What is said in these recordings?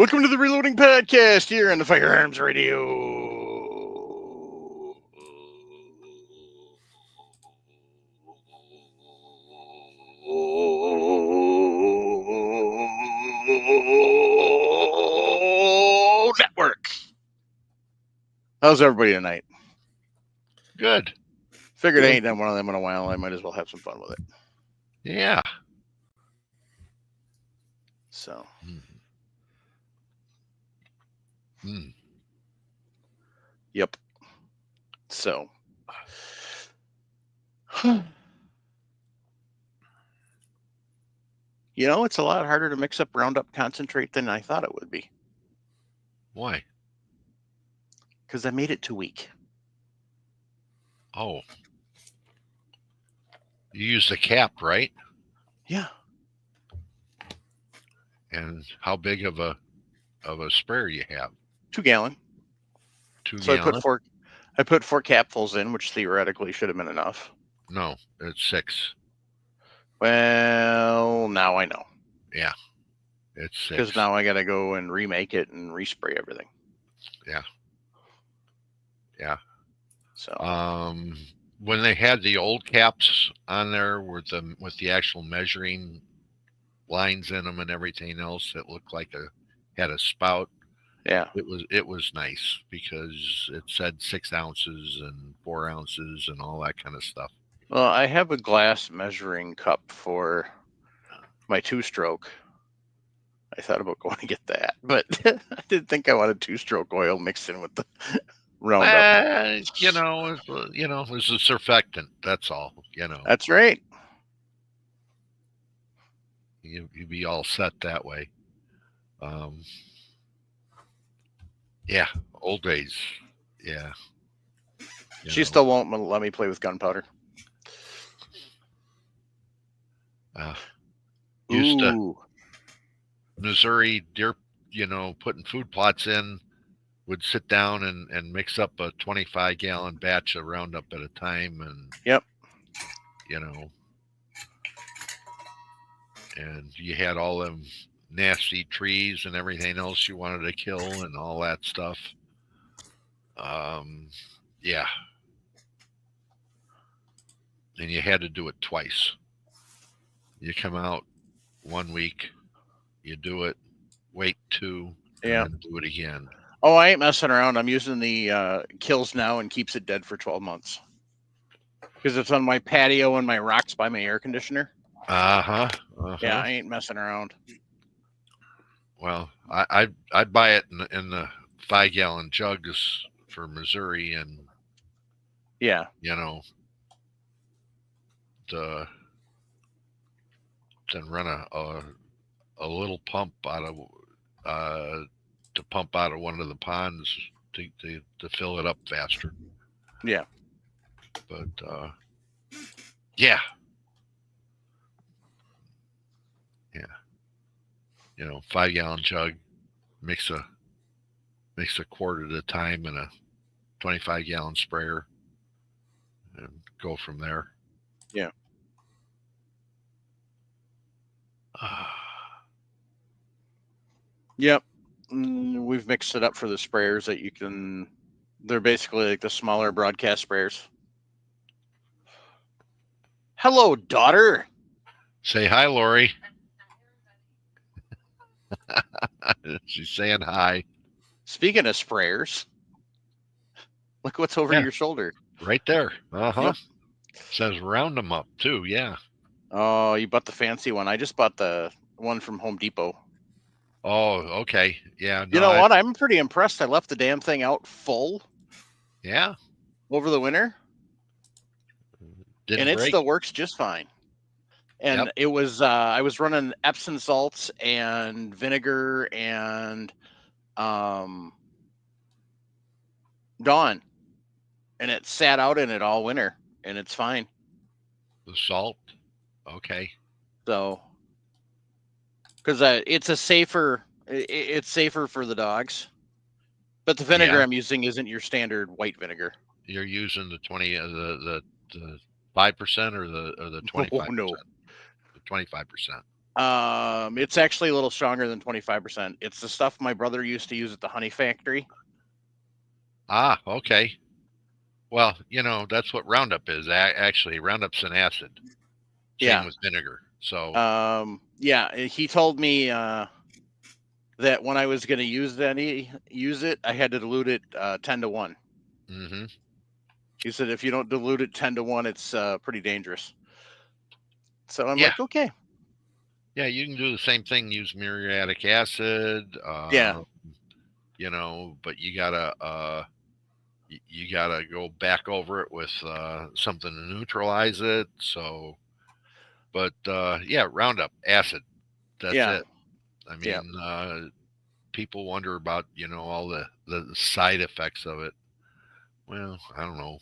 Welcome to the Reloading Podcast here on the Firearms Radio. Network. How's everybody tonight? Good. Figured I ain't done one of them in a while. I might as well have some fun with it. Yeah. So. Yep. So. You know, it's a lot harder to mix up Roundup concentrate than I thought it would be. Why? Because I made it too weak. Oh. You use the cap, right? Yeah. And how big of a sprayer you have? 2 gallon. 2 So gallon? I put 4 capfuls in, which theoretically should have been enough. No, it's 6. Well, now I know. Yeah. It's 6. Because now I got to go and remake it and respray everything. Yeah. Yeah. So. When they had the old caps on there with the actual measuring lines in them and everything else, it looked like had a spout. Yeah. It was nice because it said 6 ounces and 4 ounces and all that kind of stuff. Well, I have a glass measuring cup for my 2-stroke. I thought about going to get that, but I didn't think I wanted 2-stroke oil mixed in with the Roundup. It's a surfactant. That's all. That's right. You'd be all set that way. Yeah, old days. Yeah. She still won't let me play with gunpowder. Used to Missouri deer, putting food plots in, would sit down and mix up a 25-gallon batch of Roundup at a time, and yep. And you had all them nasty trees and everything else you wanted to kill and all that stuff. Yeah. And you had to do it twice. You come out 1 week, you do it, wait 2, and then do it again. Oh, I ain't messing around. I'm using the kills now and keeps it dead for 12 months. Because it's on my patio and my rocks by my air conditioner. Uh-huh. Yeah, I ain't messing around. Well, I'd buy it in the 5-gallon jugs for Missouri, and yeah, then run a little pump out of to pump out of one of the ponds to fill it up faster. Yeah. But yeah. 5-gallon jug, mix a quart at a time in a 25-gallon sprayer, and go from there. Yeah. Yep. We've mixed it up for the sprayers that you can. They're basically like the smaller broadcast sprayers. Hello, daughter. Say hi, Lori. She's saying hi. Speaking of sprayers, look what's over your shoulder. Right there. Yep. Says round them up too. Yeah. Oh, you bought the fancy one. I just bought the one from Home Depot. Oh, okay. Yeah. No, you know what? I'm pretty impressed. I left the damn thing out full. Yeah. Over the winter. Didn't and break. It still works just fine. And it was, I was running Epsom salts and vinegar and Dawn. And it sat out in it all winter, and it's fine. The salt? Okay. So, because it's safer for the dogs. But the vinegar I'm using isn't your standard white vinegar. You're using the 5% or the 25%? Oh, no. The 25%. It's actually a little stronger than 25%. It's the stuff my brother used to use at the honey factory. Ah, okay. Well, that's what Roundup is. Actually, Roundup's an acid. Same Yeah. with vinegar. So, Yeah. He told me that when I was going to use it, I had to dilute it 10-1. hmm He said if you don't dilute it 10-1, it's pretty dangerous. So I'm yeah, like, okay. yeah, you can do the same thing. Use muriatic acid. Yeah. But you gotta go back over it with something to neutralize it. So, but yeah, Roundup acid. That's Yeah. it. I Yeah. mean, people wonder about all the side effects of it. Well, I don't know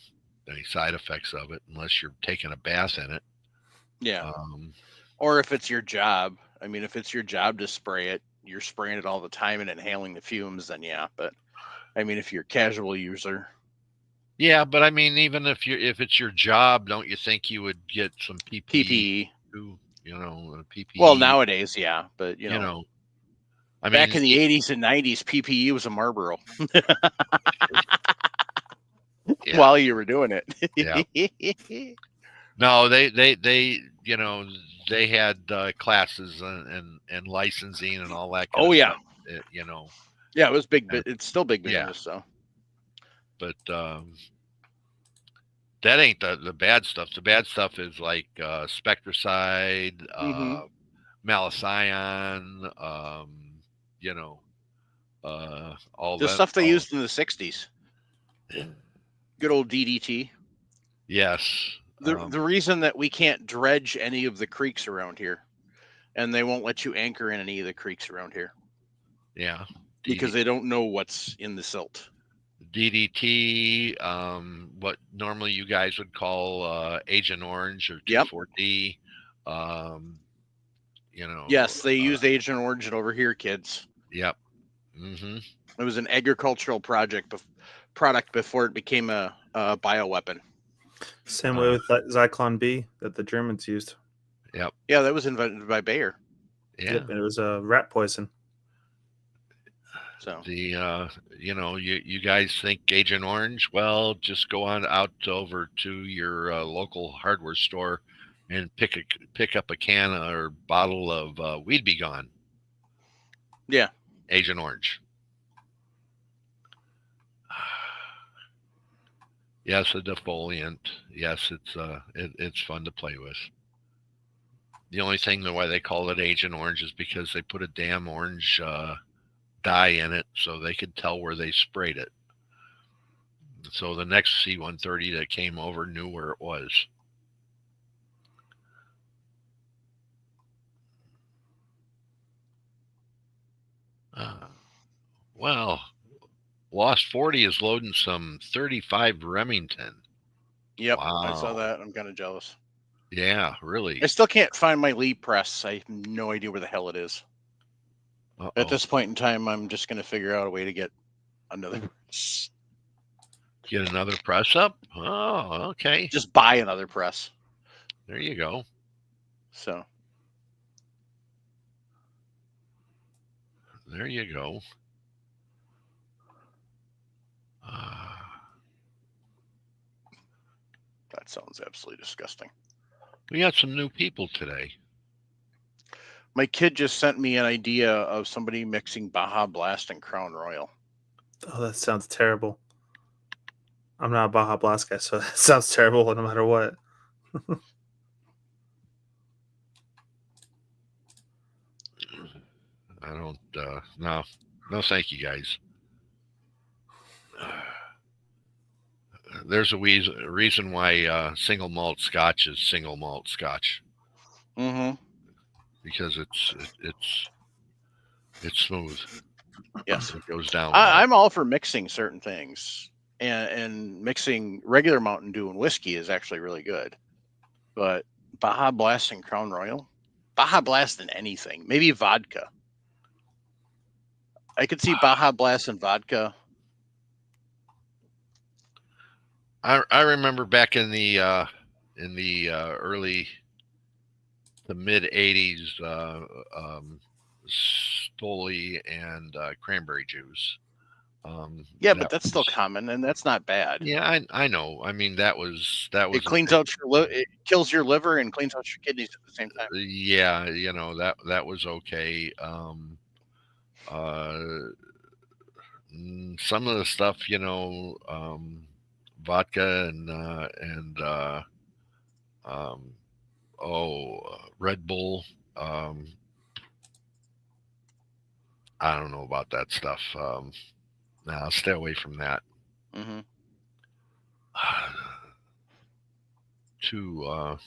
any side effects of it unless you're taking a bath in it. Yeah. Um, Or if it's your job. I mean, if it's your job to spray it, you're spraying it all the time and inhaling the fumes, then yeah. But I mean, if you're a casual user, yeah, but I mean, even if it's your job, don't you think you would get some PPE PPE. too? Well, PPE. nowadays, yeah. But, You know, I back mean, in the 80s and 90s, PPE was a Marlboro yeah, while you were doing yeah. it. No, they had classes and licensing and all that kind Oh, of yeah. stuff. You know, Yeah, it was big, and- but it's still big yeah, business. So, but that ain't the bad stuff. The bad stuff is like spectricide, hmm malathion, you know, all the that. stuff they All used in the 60s, good old DDT. yes, The reason that we can't dredge any of the creeks around here, and they won't let you anchor in any of the creeks around here yeah. because they don't know what's in the silt. DDT, what normally you guys would call Agent Orange or Yep. 2,4-D. Um, you know, Yes, they used Agent Orange over here, kids. yep. hmm It was an agricultural product before it became a bioweapon. Same way with Zyklon B that the Germans used. Yep. Yeah, that was invented by Bayer. Yeah. Yep, and it was rat poison. So You guys think Agent Orange? Well, just go on out over to your local hardware store and pick up a can or bottle of Weed Be Gone. yeah, Agent Orange. Yes, a defoliant. Yes, it's fun to play with. The only thing why they call it Agent Orange is because they put a damn orange dye in it so they could tell where they sprayed it. So the next C-130 that came over knew where it was. Well, Lost 40 is loading some 35 Remington. yep, I saw Wow. that. I'm kind of jealous. Yeah, I really. still can't find my Lee press. I have no idea where the hell it is. At Uh-oh. this point in time, I'm just going to figure out a way to get another press. Get another press up? Oh, okay. Just buy another press. There you go. So There you go. that sounds absolutely disgusting. We got some new people today. My kid just sent me an idea of somebody mixing Baja Blast and Crown Royal. Oh, that sounds terrible. I'm not a Baja Blast guy, so that sounds terrible no matter what. I don't, no, thank you guys. There's a reason why single malt Scotch is single malt Scotch. Mm-hmm. Because it's smooth. Yes, it goes down well. I'm all for mixing certain things, and mixing regular Mountain Dew and whiskey is actually really good. But Baja Blast and Crown Royal, Baja Blast and anything, maybe vodka. I could see Baja Blast and vodka. I remember back in the early the mid '80s Stoli and cranberry juice. Yeah, that but that's still was- common, and that's not bad. Yeah, I know. I mean, that was It a cleans out your it kills your liver and cleans out your kidneys at the same time. yeah, that was okay. Uh, some of the stuff, vodka and um, Red Bull. Um, I don't know about that stuff. No, I'll stay away from that. Hmm. To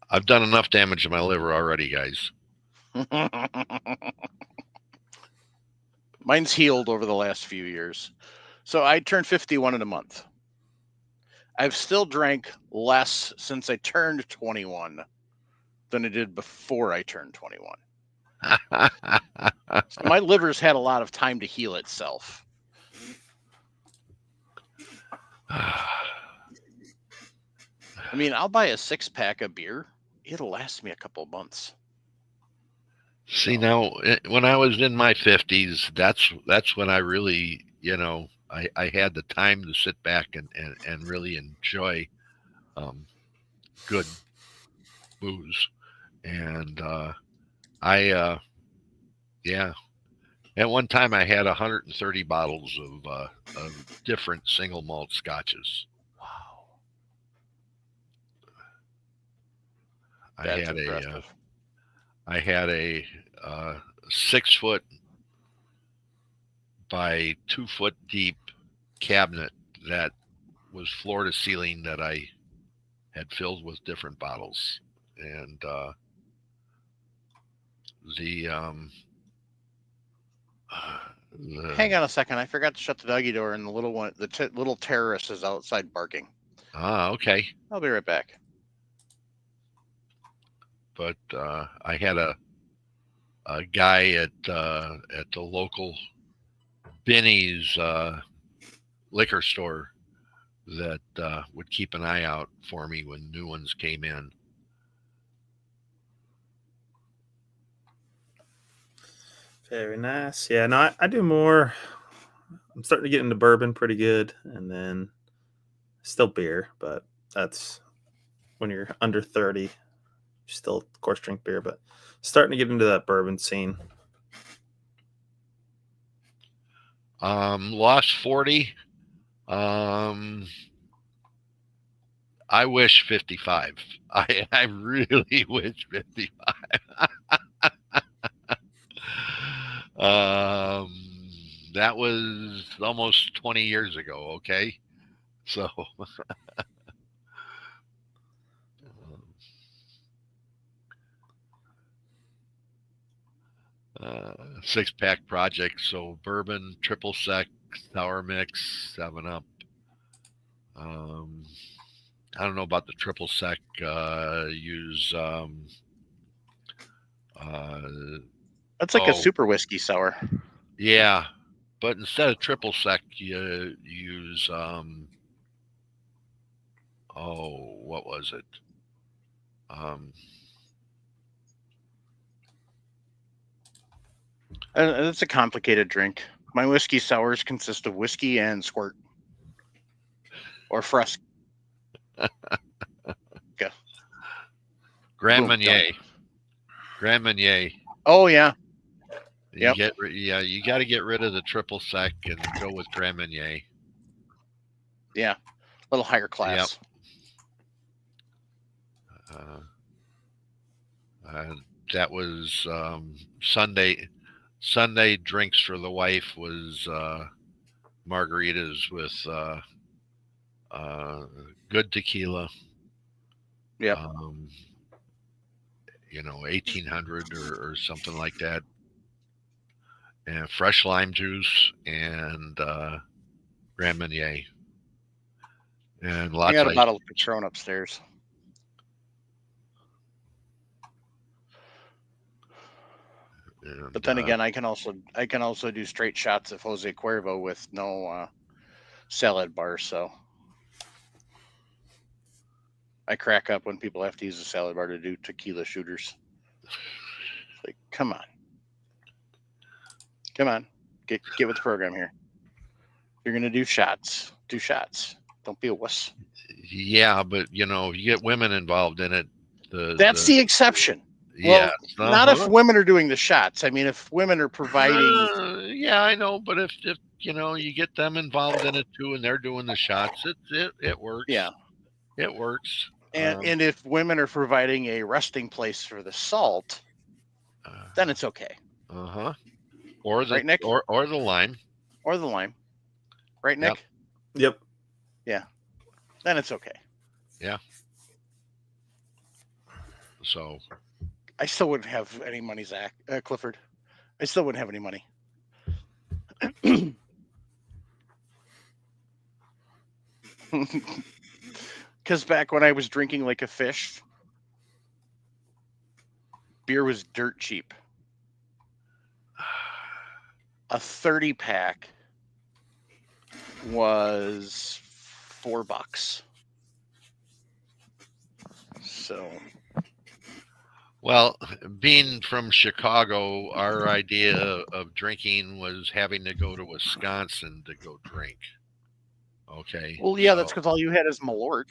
I've done enough damage to my liver already, guys. Mine's healed over the last few years. So I turned 51 in a month. I've still drank less since I turned 21 than I did before I turned 21. So my liver's had a lot of time to heal itself. I mean, I'll buy a 6-pack of beer. It'll last me a couple of months. See, now, when I was in my 50s, that's when I really, I had the time to sit back and really enjoy good booze. And yeah, at one time I had 130 bottles of different single malt scotches. Wow. I That's had impressive. I had a 6 foot by 2 foot deep cabinet that was floor to ceiling that I had filled with different bottles, and the Hang on a second. I forgot to shut the doggy door, and the little one, the little terrorist, is outside barking. Okay. I'll be right back. But I had a guy at the local Benny's liquor store that would keep an eye out for me when new ones came in. Very nice. Yeah, no, I do more. I'm starting to get into bourbon pretty good, and then still beer, but that's when you're under 30. You still, of course, drink beer, but starting to get into that bourbon scene. Lost 40. I wish 55. I really wish 55. That was almost 20 years ago. Okay, so 6-pack project. So bourbon, triple sec, sour mix, 7-Up. I don't know about the triple sec. Use That's like a super whiskey sour. yeah, but instead of triple sec, you use what was it? And it's a complicated drink. My whiskey sours consist of whiskey and squirt, or Fresca. Grand Marnier. Grand Marnier. Oh yeah. You you got to get rid of the triple sec and go with Grand Marnier. Yeah, a little higher class. Yep. That was Sunday. Sunday drinks for the wife was margaritas with good tequila. Yeah. 1800 or something like that, and fresh lime juice and Grand Marnier, and lots. I got a bottle of Patron upstairs. And, but then again, I can also do straight shots of Jose Cuervo with no salad bar. So I crack up when people have to use a salad bar to do tequila shooters. It's like, come on, get with the program here. You're gonna do shots. Do shots. Don't be a wuss. Yeah, but you get women involved in it. That's the exception. Yeah. Well, not if women are doing the shots. I mean, if women are providing. Yeah, I know, but if you get them involved in it too, and they're doing the shots, it works. Yeah. It works. And if women are providing a resting place for the salt, then it's okay. Uh-huh. Or the right, Nick? or the lime. Or the lime. Right, Nick? Yep. Yeah. Then it's okay. Yeah. So I still wouldn't have any money, Zach. Clifford. I still wouldn't have any money. Because back when I was drinking like a fish, beer was dirt cheap. A 30-pack was $4. So, well, being from Chicago, our idea of drinking was having to go to Wisconsin to go drink. Okay. Well, yeah, that's because all you had is Malort.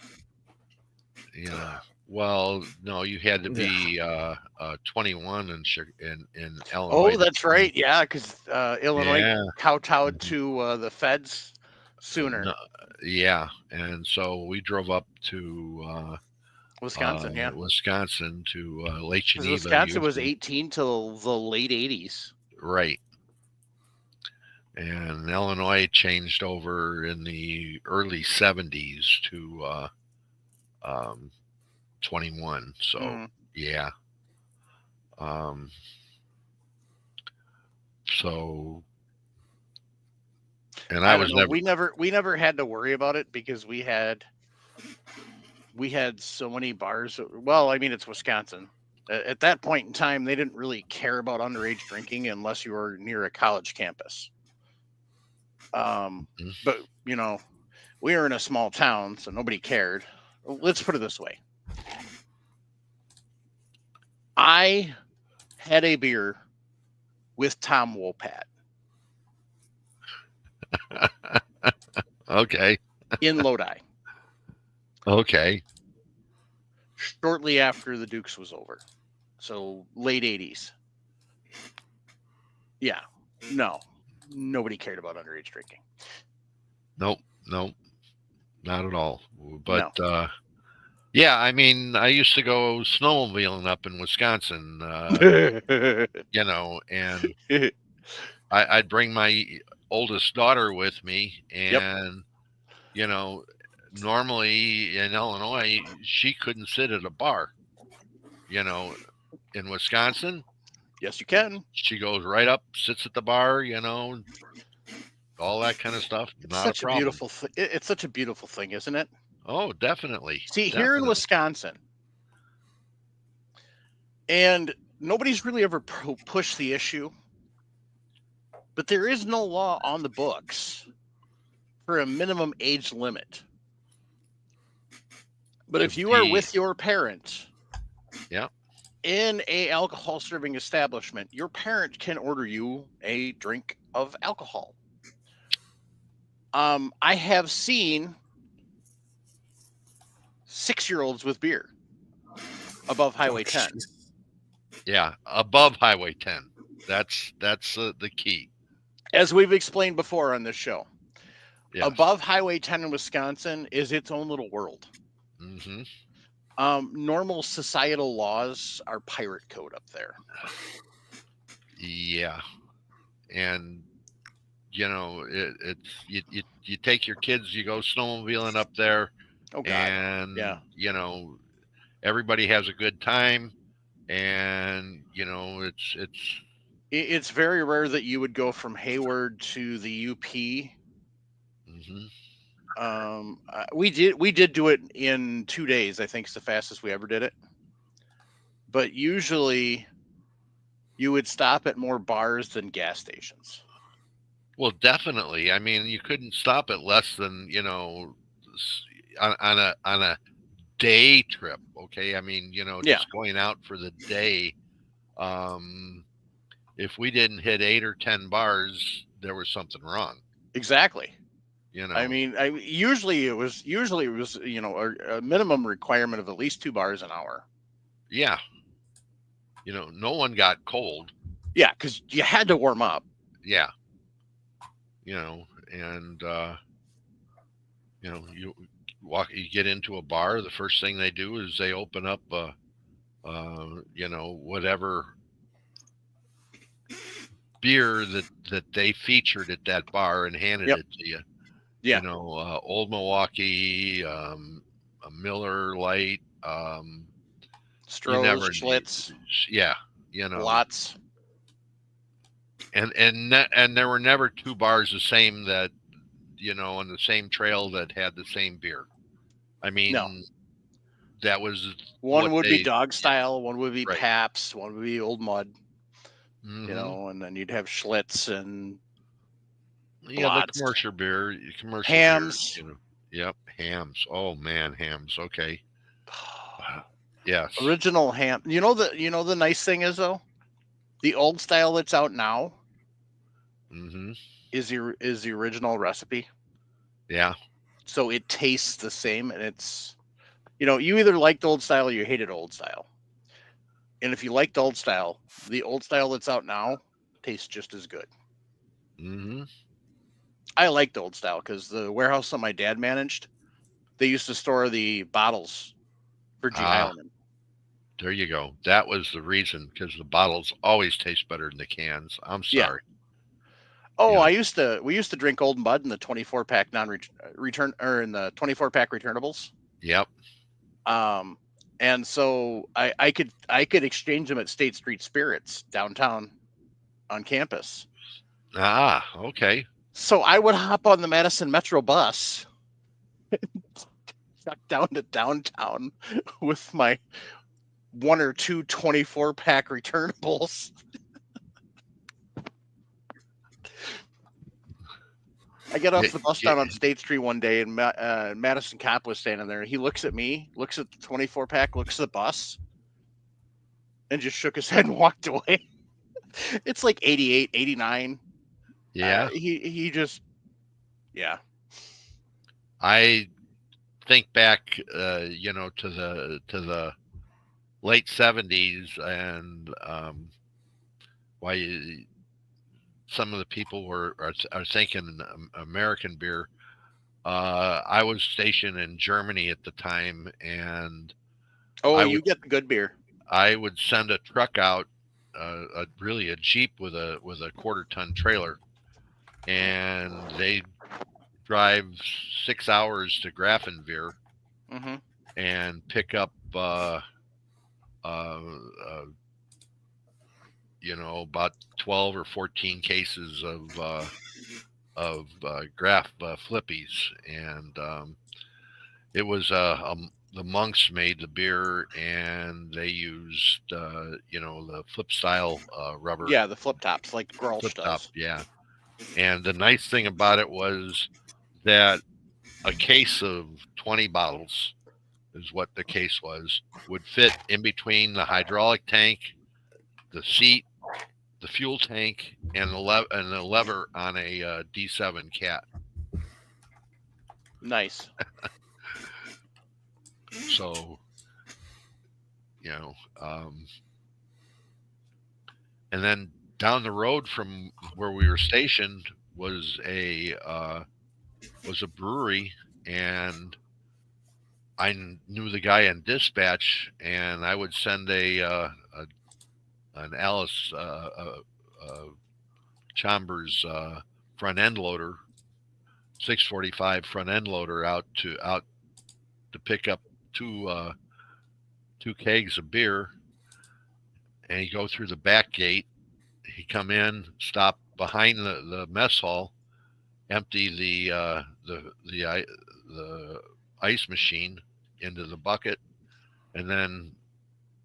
Yeah. Well, no, you had to be 21 in Illinois. Oh, that's right. Yeah, because Illinois kowtowed Mm-hmm. to the feds sooner. Yeah, and so we drove up to Wisconsin. Yeah, Wisconsin to Lake Geneva. Wisconsin was 18 till the late 80s. Right. And Illinois changed over in the early 70s to 21. So yeah. So, and I was know, we never had to worry about it because we had so many bars. Well, I mean, it's Wisconsin. At that point in time, they didn't really care about underage drinking unless you were near a college campus. But we were in a small town, so nobody cared. Let's put it this way. I had a beer with Tom Wopat. Okay. In Lodi. Okay. Shortly after the Dukes was over. So late 80s. Yeah. No. Nobody cared about underage drinking. Nope. Not at all. But yeah, I mean, I used to go snowmobiling up in Wisconsin, and I'd bring my oldest daughter with me, and normally in Illinois she couldn't sit at a bar. In Wisconsin, yes, you can. She goes right up, sits at the bar, all that kind of stuff. It's such a beautiful thing. It's such a beautiful thing, isn't it? Oh, definitely. See, here in Wisconsin, and nobody's really ever pushed the issue, but there is no law on the books for a minimum age limit. But if you are with your parent in a alcohol serving establishment, your parent can order you a drink of alcohol. I have seen 6-year-olds with beer above Highway 10. Yeah, above Highway 10. That's the key. As we've explained before on this show, above Highway 10 in Wisconsin is its own little world. Mm-hmm. Normal societal laws are pirate code up there. Yeah, and it's you take your kids, you go snowmobiling up there, and everybody has a good time, and it's very rare that you would go from Hayward to the UP. Mm-hmm. We did do it in 2 days. I think it's the fastest we ever did it. But usually, you would stop at more bars than gas stations. Well, definitely. I mean, you couldn't stop at less than on a day trip. Okay, I mean, Yeah. just going out for the day. If we didn't hit 8 or 10 bars, there was something wrong. Exactly. You I know, mean, usually it was a minimum requirement of at least 2 bars an hour. yeah. No one got cold. Yeah, because you had to warm up. Yeah. And you you get into a bar. The first thing they do is they open up whatever beer that they featured at that bar and handed Yep. it to you. Yeah. Old Milwaukee, a Miller Lite, you Strohs, never, Schlitz, yeah, Lots. and there were never 2 bars the same that, on the same trail that had the same beer. I No. mean, that was One what would be they, dog style, one would be right. Pabst, one would be Old Mud, Hmm. and then you'd have Schlitz and Yeah, the Lots, commercial beer, Hams. Yep, hams. Oh man, hams. Okay. Yes. Original ham. The nice thing is though, the old style that's out now Hmm. is the original recipe. Yeah. So it tastes the same, and it's you either liked old style or you hated old style. And if you liked old style, the old style that's out now tastes just as good. Hmm. I liked old style because the warehouse that my dad managed, they used to store the bottles for Ah, G-Heileman. there you go. That was the reason, because the bottles always taste better than the cans. I'm Yeah. sorry. Oh, Yeah. we used to drink Old Mud in the 24-pack non-return or in the 24-pack returnables. Yep. And so I could exchange them at State Street Spirits downtown on campus. Ah, okay. So I would hop on the Madison Metro bus, duck down to downtown with my 1 or 2 24-pack returnables. I get off the bus down on State Street one day, and Madison Cop was standing there. He looks at me, looks at the 24-pack, looks at the bus, and just shook his head and walked away. It's like 88, 89. Yeah. He just, yeah. I think back, to the late 70s, and why some of the people are thinking American beer. I was stationed in Germany at the time, and Oh, I you would get the good beer. I would send a truck out, really a Jeep with a 1/4-ton trailer, and they drive 6 hours to Grafenwehr Mm-hmm. and pick up, uh, uh, about 12 or 14 cases of Graf Flippies, and it was the monks made the beer, and they used the flip style rubber. Yeah, the flip tops like Flip Grolsch top, does. yeah. And the nice thing about it was that a case of 20 bottles, is what the case was, would fit in between the hydraulic tank, the seat, the fuel tank, and the lever on a D7 cat. Nice. So, and then down the road from where we were stationed was a brewery, and I knew the guy in dispatch, and I would send an Alice Chambers front end loader, 645 front end loader out to pick up two kegs of beer, and he'd go through the back gate. He'd come in, stop behind the mess hall, empty the ice machine into the bucket, and then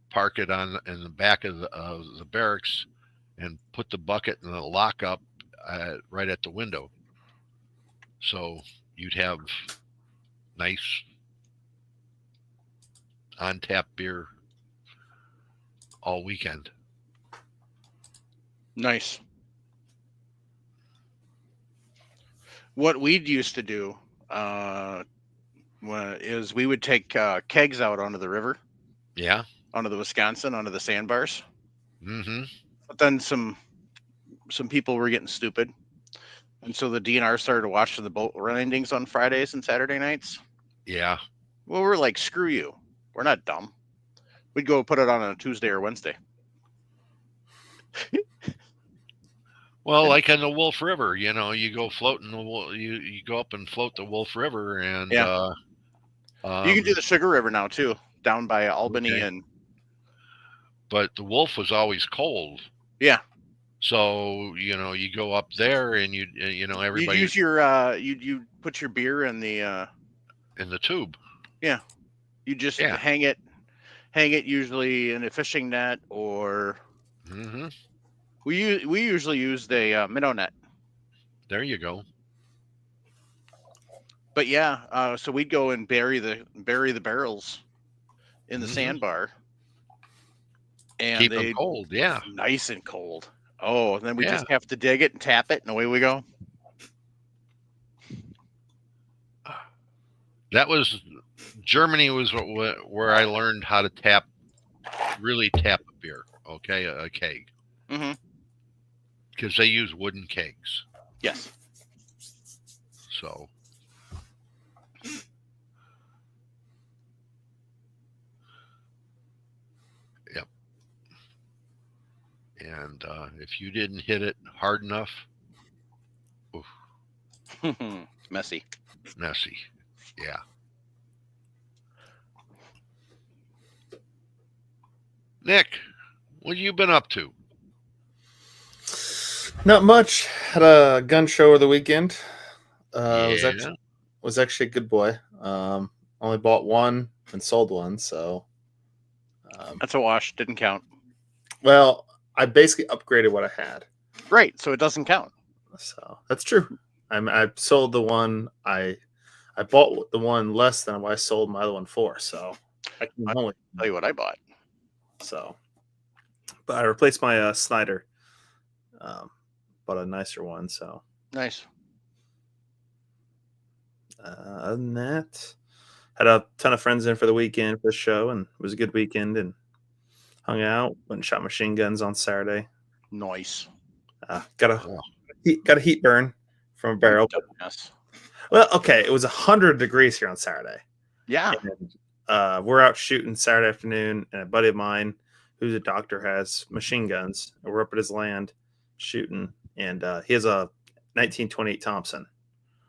park it in the back of the barracks, and put the bucket in the lockup right at the window. So you'd have nice on tap beer all weekend. Nice. What we'd used to do is we would take kegs out onto the river, Yeah. onto the Wisconsin, onto the sandbars. Mm-hmm. But then some people were getting stupid, and so the DNR started watching the boat landings on Fridays and Saturday nights. Yeah. Well, we're like, screw you. We're not dumb. We'd go put it on a Tuesday or Wednesday. Well, like on the Wolf River, you know, you go floating you go up and float the Wolf River, and Yeah. You can do the Sugar River now too, down by Albany. Okay. And but the Wolf was always cold. yeah, So, you know, you go up there and you know, you'd everybody use your you put your beer in the in the tube. yeah, you just Yeah. hang it usually in a fishing net, or Mm-hmm. we usually use the minnow net. There you go. But yeah, so we'd go and bury the barrels in the Mhm. sandbar, and Keep them they cold. Yeah. nice and cold. Oh, and then we Yeah. just have to dig it and tap it, and away we go. That was Germany was where I learned how to really tap a beer. Okay, a keg, Mm-hmm. because they use wooden kegs. Yes. So, yep. And if you didn't hit it hard enough, oof, Messy. messy. Yeah. Nick, what have you been up to? Not much. Had a gun show over the weekend. Yeah. Was actually a good boy. Only bought one and sold one, so That's a wash. Didn't count. well, I basically upgraded what I had. Right, so it doesn't count. So that's true. I sold the one I bought the one less than what I sold my other one for. So I can only tell you what I bought. So, but I replaced my Snyder. Bought a nicer one. So Nice. other than that, had a ton of friends in for the weekend for the show, and it was a good weekend. And hung out, went and shot machine guns on Saturday. Nice. Got a heat burn from a barrel. Yes. Well, okay, it was 100 degrees here on Saturday. Yeah. And, we're out shooting Saturday afternoon, and a buddy of mine who's a doctor has machine guns. And we're up at his land shooting, and he has a 1928 Thompson.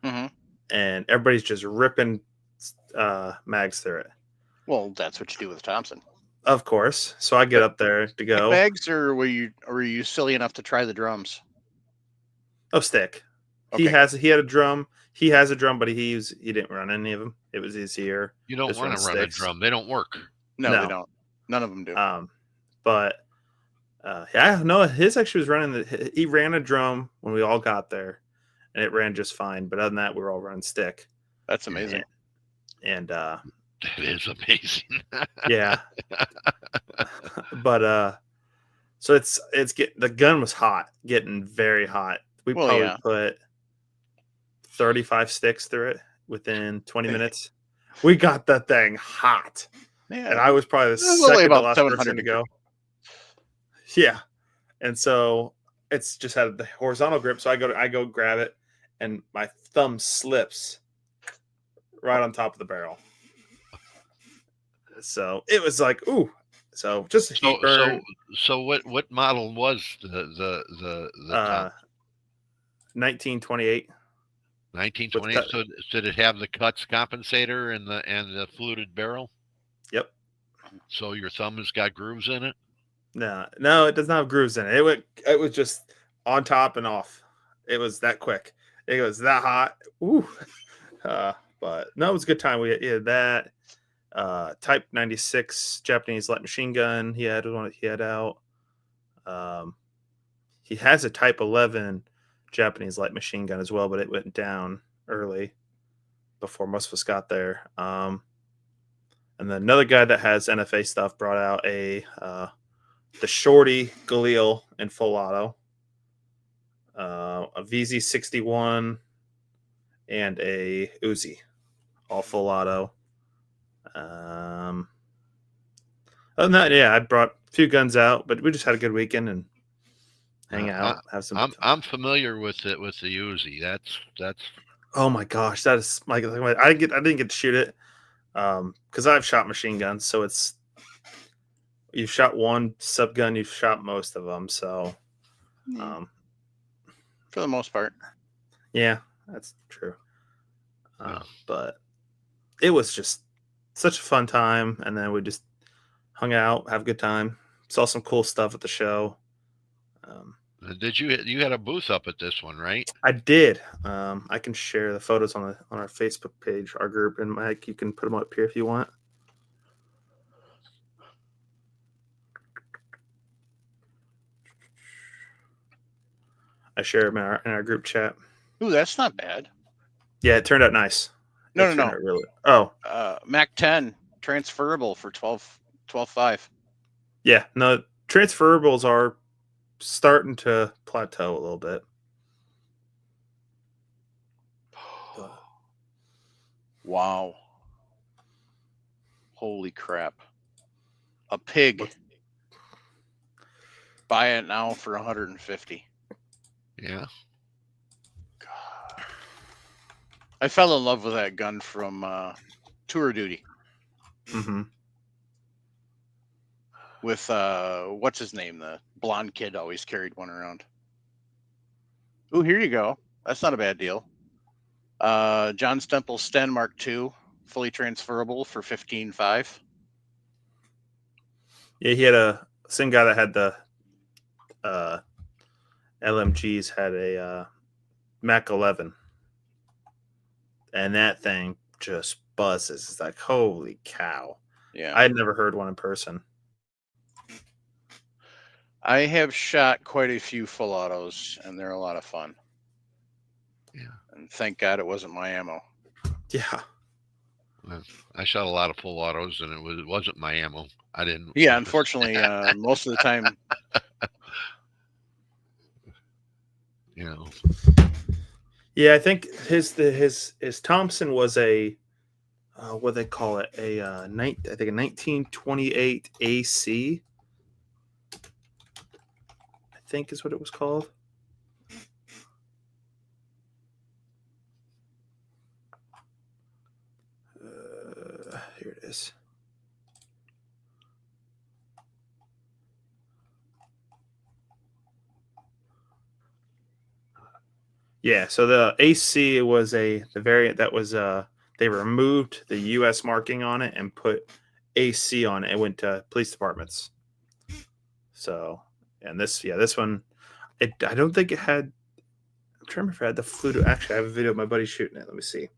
Mm-hmm. And everybody's just ripping mags through it. Well, that's what you do with Thompson. Of course. So I get up there to go. Mags, or were you silly enough to try the drums? Oh, stick. Okay. He had a drum. He has a drum, but he didn't run any of them. It was his ear. You don't want to run a drum. They don't work. No, they don't. None of them do. But yeah, no, his actually was running. He ran a drum when we all got there, and it ran just fine. But other than that, we were all running stick. That's amazing. And that is amazing. Yeah. But so the gun was getting very hot. We probably put 35 sticks through it within 20 minutes. We got that thing hot. Yeah. And I was probably the second to last person to go. Yeah. And so it's just had the horizontal grip. So I go grab it, and my thumb slips right on top of the barrel. So it was like, ooh. So just a heat burn. So what model was the 1928. 1928. So did it have the cuts compensator and the fluted barrel? Yep. So your thumb has got grooves in it? No, it does not have grooves in it. It was just on top and off. It was that quick. It was that hot. Ooh. But no, it was a good time. We had that. Type 96 Japanese light machine gun. He had one. He had out. He has a Type 11 Japanese light machine gun as well, but it went down early before most of us got there. And And then another guy that has NFA stuff brought out the Shorty Galil in full auto, a VZ61, and a Uzi, all full auto. Other than that, yeah, I brought a few guns out, but we just had a good weekend and hang out, have some. I'm familiar with it with the Uzi. That's. Oh my gosh, that is my. I didn't get to shoot it because I've shot machine guns, so it's you've shot one sub gun, you've shot most of them, so for the most part, yeah, that's true. But it was just such a fun time, and then we just hung out, have a good time, saw some cool stuff at the show. Did you had a booth up at this one, right? I did. I can share the photos on our Facebook page, our group, and Mike, you can put them up here if you want. I share them in our group chat. Ooh, that's not bad. Yeah, it turned out nice. No. Really. Oh, Mac 10 transferable for 12.5. Yeah, no, transferables are starting to plateau a little bit. Wow. Holy crap. A pig. Buy it now for 150. Yeah. God. I fell in love with that gun from Tour Duty. Mm-hmm. With what's his name? The blonde kid always carried one around. Ooh, here you go. That's not a bad deal. John Stempel Sten Mark II, fully transferable for 15.5. Yeah, he had a same guy that had the LMGs had a Mac 11, and that thing just buzzes. It's like, holy cow! Yeah, I had never heard one in person. I have shot quite a few full autos, and they're a lot of fun. Yeah, and thank God it wasn't my ammo. Yeah, I shot a lot of full autos, and it wasn't my ammo. I didn't. Yeah, unfortunately, most of the time. You know. Yeah, I think his Thompson was a what do they call it, a I think a 1928 AC. I think is what it was called. Here it is. Yeah, so the AC was the variant that was they removed the US marking on it and put AC on it. It went to police departments. So, and this one, I don't think it had. I'm trying to remember if it had the flute. Actually, I have a video of my buddy shooting it. Let me see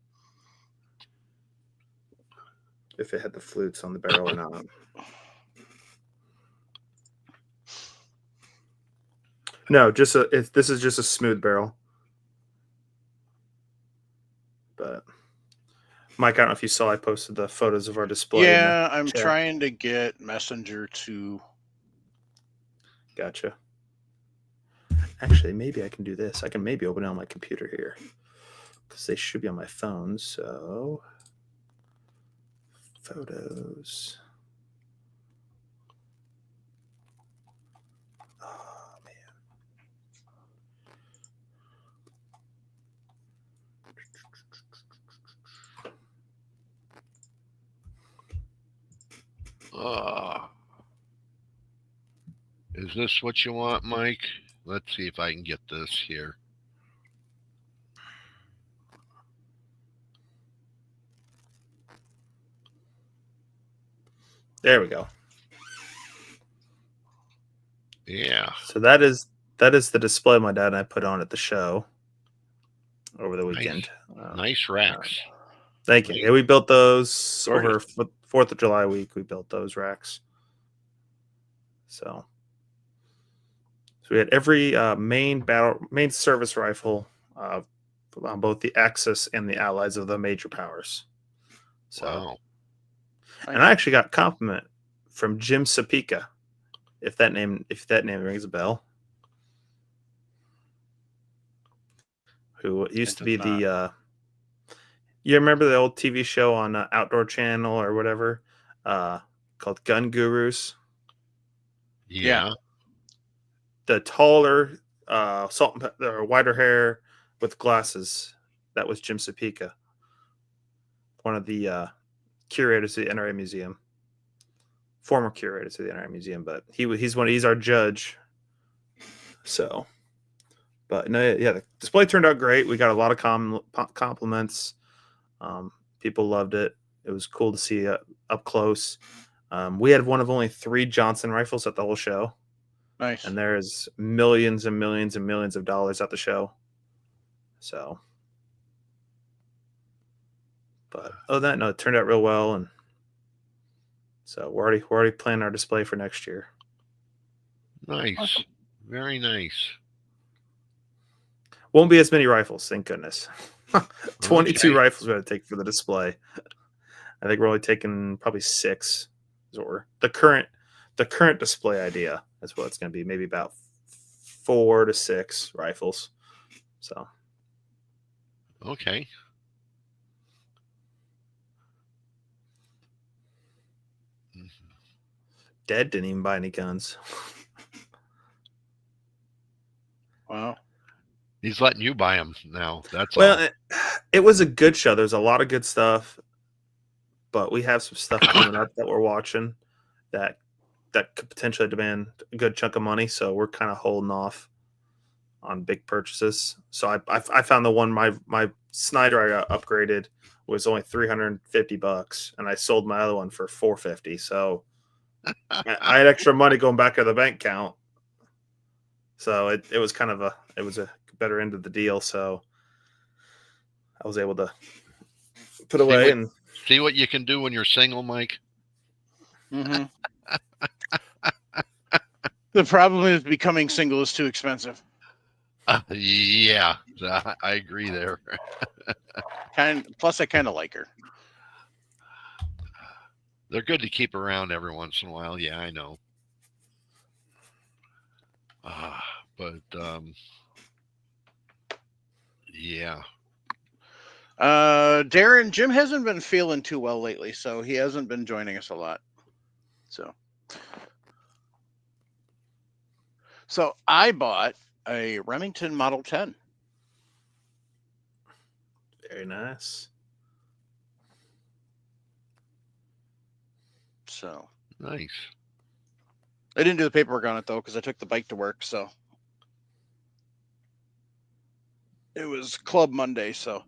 if it had the flutes on the barrel or not. No, this is just a smooth barrel. But Mike, I don't know if you saw, I posted the photos of our display. Yeah, I'm trying to get Messenger to. Gotcha. Actually, maybe I can do this. I can maybe open it on my computer here because they should be on my phone. So, photos. Oh, man. Is this what you want, Mike? Let's see if I can get this here. There we go. Yeah. So that is the display my dad and I put on at the show over the weekend. Nice racks. Thank you. Yeah, we built those over 4th of July week. We built those racks. So we had every main service rifle on both the Axis and the allies of the major powers. So, wow. And I actually got a compliment from Jim Sapika, if that name rings a bell. Who used to be the you remember the old TV show on Outdoor Channel or whatever, called Gun Gurus? Yeah. The taller, or whiter hair with glasses. That was Jim Sapika, one of the curators of the NRA Museum, former curators of the NRA Museum. But he's our judge. So, but no, yeah, the display turned out great. We got a lot of compliments. People loved it. It was cool to see up close. We had one of only 3 Johnson rifles at the whole show. Nice. And there's millions and millions and millions of dollars at the show. So, but other than that, no, it turned out real well, and so we're already planning our display for next year. Nice. Awesome. Very nice. Won't be as many rifles, thank goodness. 22 Okay. rifles we're going to take for the display. I think we're only taking probably 6. Or the current display idea is what it's going to be. Maybe about 4 to 6 rifles. So. Okay. Dad didn't even buy any guns. Wow. He's letting you buy them now. That's well, all. It was a good show. There's a lot of good stuff, but we have some stuff coming up that we're watching that could potentially demand a good chunk of money. So we're kind of holding off on big purchases. So I found the one my Snyder I got upgraded was only $350, and I sold my other one for $450. So I had extra money going back to the bank account. So it was kind of a better end of the deal. So I was able to put away and see what you can do when you're single, Mike. Mm-hmm. The problem is becoming single is too expensive. Yeah, I agree there. Plus, I kind of like her. They're good to keep around every once in a while. Yeah, I know. But yeah. Darren, Jim hasn't been feeling too well lately, so he hasn't been joining us a lot. So I bought a Remington Model 10. Very nice. So nice. I didn't do the paperwork on it though because I took the bike to work. So it was Club Monday, so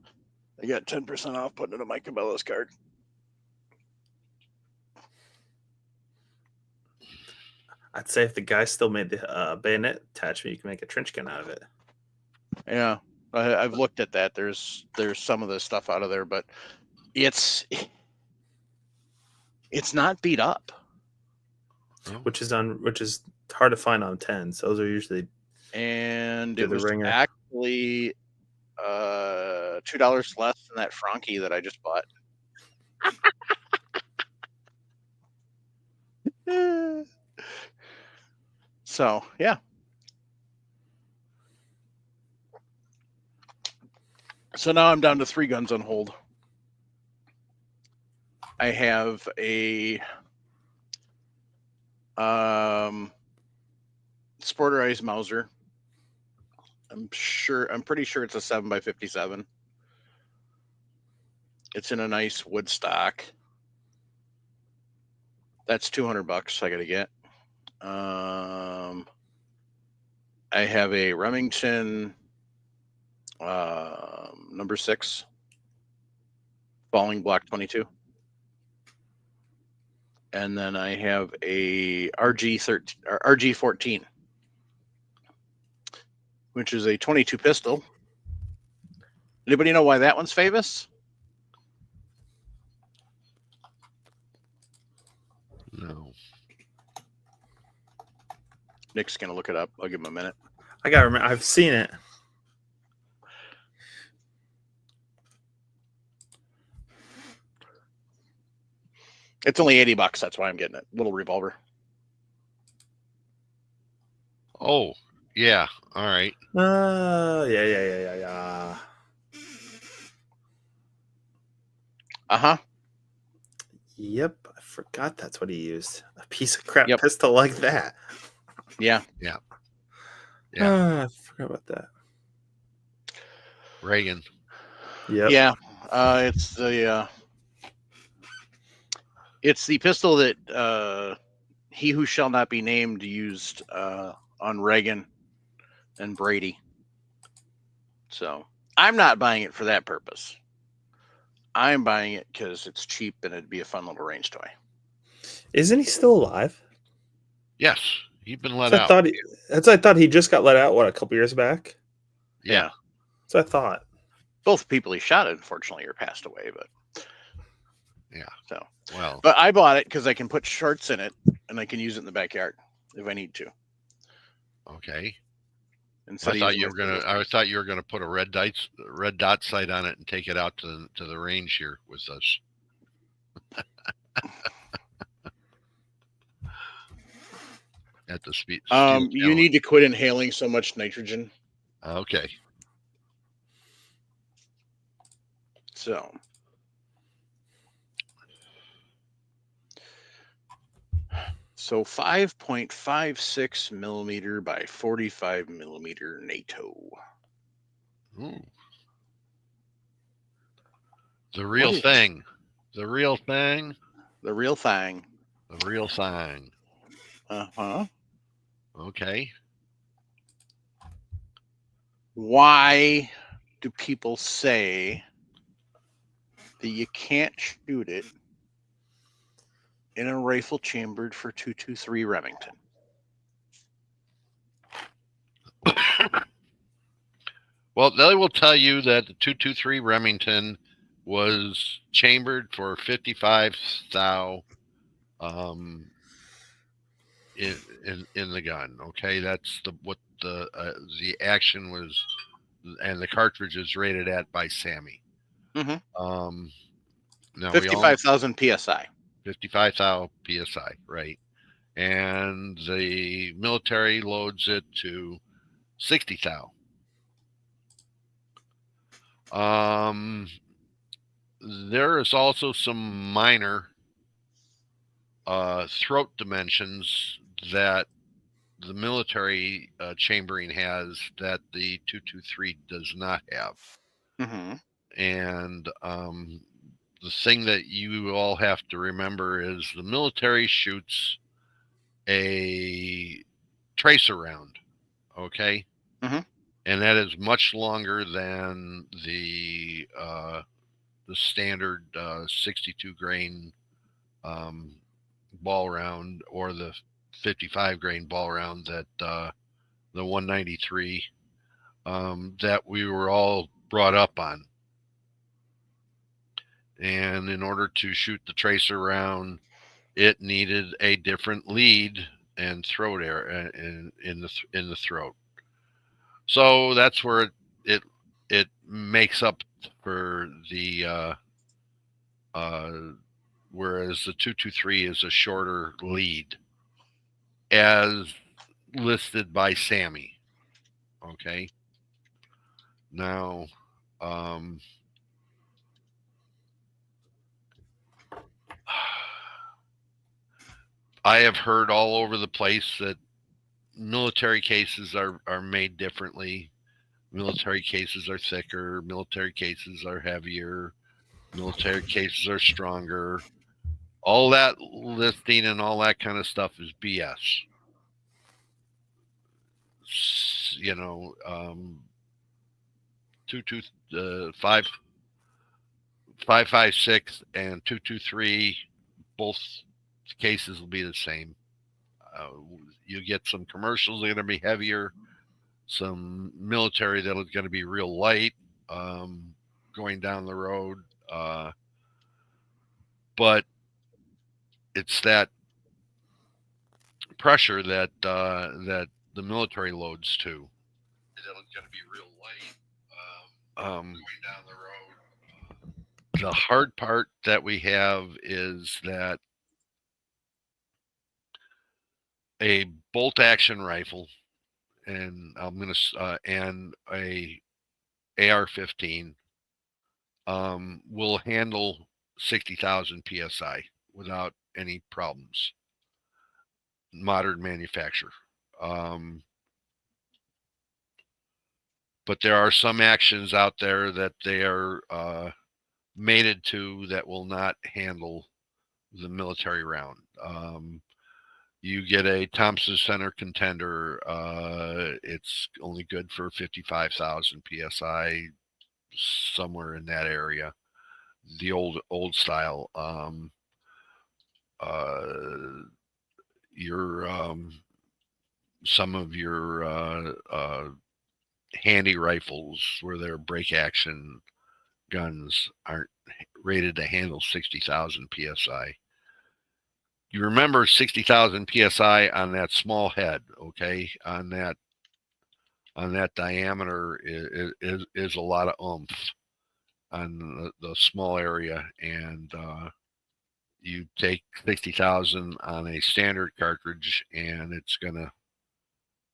I got 10% off putting it on my Cabela's card. I'd say if the guy still made the bayonet attachment, you can make a trench gun out of it. Yeah, I've looked at that. There's some of the stuff out of there, but it's not beat up. Which is hard to find on 10s. Those are usually and it was ringer. Actually $2 less than that Franke that I just bought. So yeah. So now I'm down to 3 guns on hold. I have a Sporterized Mauser. I'm pretty sure it's a 7x57. It's in a nice wood stock. That's $200 I gotta get. I have a Remington number 6 falling block 22. And then I have a RG14, which is a 22 pistol. Anybody know why that one's famous? No. Nick's gonna look it up. I'll give him a minute. I gotta remember. I've seen it. It's only $80. That's why I'm getting it. Little revolver. Oh, yeah. All right. Yeah. Uh-huh. Yep, I forgot that's what he used. A piece of crap Yep. pistol like that. Yeah. Yeah. I forgot about that. Reagan. Yep. Yeah. It's the pistol that he who shall not be named used on Reagan and Brady. So I'm not buying it for that purpose. I'm buying it because it's cheap and it'd be a fun little range toy. Isn't he still alive? Yes, he's been let So I out. thought I thought he just got let out. What, a couple years back? Yeah. So I thought. Both people he shot, unfortunately, are passed away. But Yeah. so, Well, but I bought it because I can put shorts in it and I can use it in the backyard if I need to. okay. Instead I of thought using you my were gonna. I thought you were gonna put a red dot sight on it and take it out to the range here with us. At the speed. You need to quit inhaling so much nitrogen. Okay. So 5.56 millimeter by 45 millimeter NATO. Ooh. The real thing. The real thing. The real thing. The real thing. Uh-huh. Okay. Why do people say that you can't shoot it in a rifle chambered for 223 Remington? Well, they will tell you that the 223 Remington was chambered for 55 thou in the gun. Okay, that's what the action was, and the cartridge is rated at by Sammy. Mm-hmm. Now 55,000 psi. 55,000 psi, right? And the military loads it to 60,000. There is also some minor throat dimensions that the military chambering has that the 223 does not have. Mm-hmm. And the thing that you all have to remember is the military shoots a tracer round, okay? Mm-hmm. And that is much longer than the standard 62 grain ball round or the 55 grain ball round that the 193 that we were all brought up on. And in order to shoot the tracer round, it needed a different lead and throat air in the throat. So that's where it makes up for the whereas the 223 is a shorter lead, as listed by Sammy. Okay. Now, I have heard all over the place that military cases are made differently. Military cases are thicker. Military cases are heavier. Military cases are stronger. All that listing and all that kind of stuff is BS. You know, 5.56 and 2.23, both cases will be the same. You get some commercials that are going to be heavier, some military that is going to be real light going down the road. But it's that pressure that that the military loads to. It's going to be real light going down the road. The hard part that we have is that a bolt action rifle, and I'm gonna and a AR-15 will handle 60,000 psi without any problems. Modern manufacturer. But there are some actions out there that they are mated to that will not handle the military round. You get a Thompson Center Contender. It's only good for 55,000 psi, somewhere in that area. The old style. Your some of your handy rifles, where they're break action guns, aren't rated to handle 60,000 psi. You remember 60,000 psi on that small head, okay? On that diameter is a lot of oomph on the small area, and you take 60,000 on a standard cartridge, and it's gonna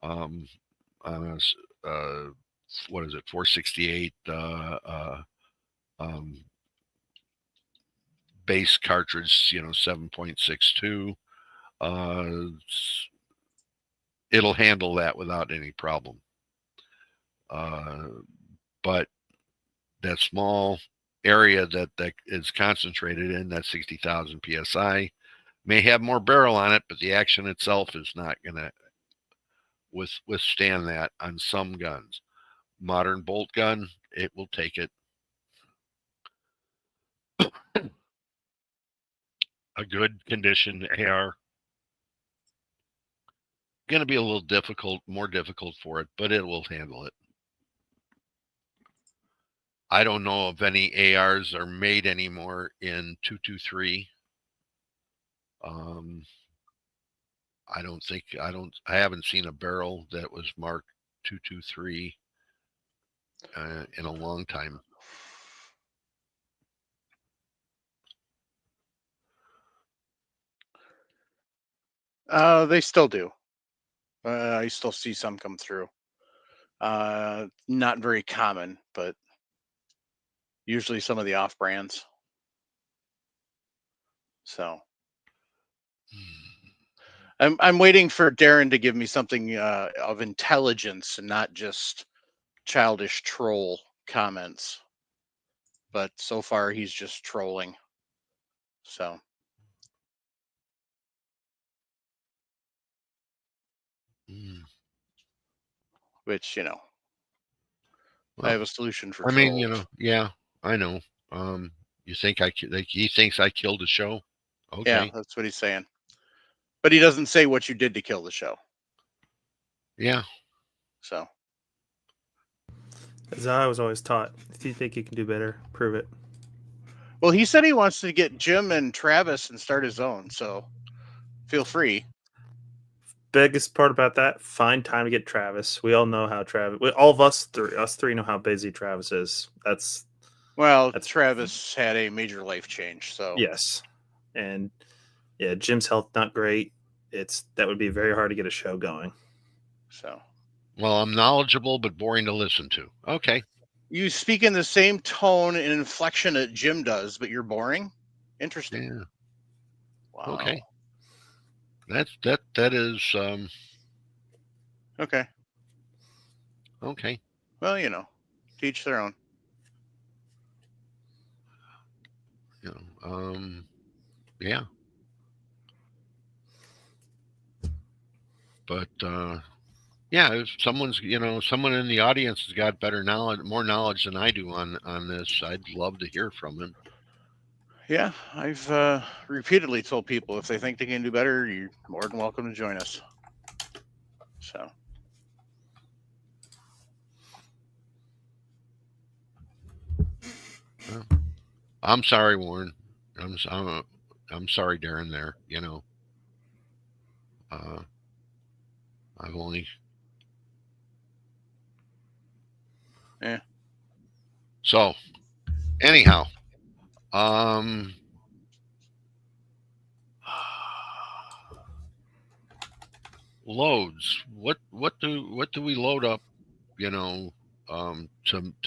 on a what is it, 468 base cartridge, 7.62. It'll handle that without any problem. But that small area that is concentrated in, that 60,000 psi, may have more barrel on it, but the action itself is not going to withstand that on some guns. Modern bolt gun, it will take it. A good condition AR, going to be a little more difficult for it, but it will handle it. I don't know if any ARs are made anymore in 223. I haven't seen a barrel that was marked 223 in a long time. They still do. I still see some come through. Not very common, but usually some of the off brands. So I'm waiting for Darren to give me something of intelligence and not just childish troll comments. But so far he's just trolling. So which, well, I have a solution for I trolls. mean, yeah, I know. You think he thinks I killed the show? Okay. Yeah, that's what he's saying. But he doesn't say what you did to kill the show. Yeah. So. As I was always taught, if you think you can do better, prove it. Well, he said he wants to get Jim and Travis and start his own, so feel free. Biggest part about that, find time to get Travis. We all know how all of us three know how busy Travis is. That's Travis had a major life change, so yes. And yeah, Jim's health not great. That would be very hard to get a show going. So, well, I'm knowledgeable but boring to listen to. Okay. You speak in the same tone and inflection that Jim does, but you're boring. Interesting. Yeah. Wow. Okay. That is okay. Okay. Well, teach their own. Yeah. But yeah, if someone in the audience has got more knowledge than I do on this, I'd love to hear from him. Yeah, I've repeatedly told people if they think they can do better, you're more than welcome to join us. So. Well, I'm sorry, Warren. I'm sorry, Darren. There, I've only. Yeah. So, anyhow, loads. What do we load up? To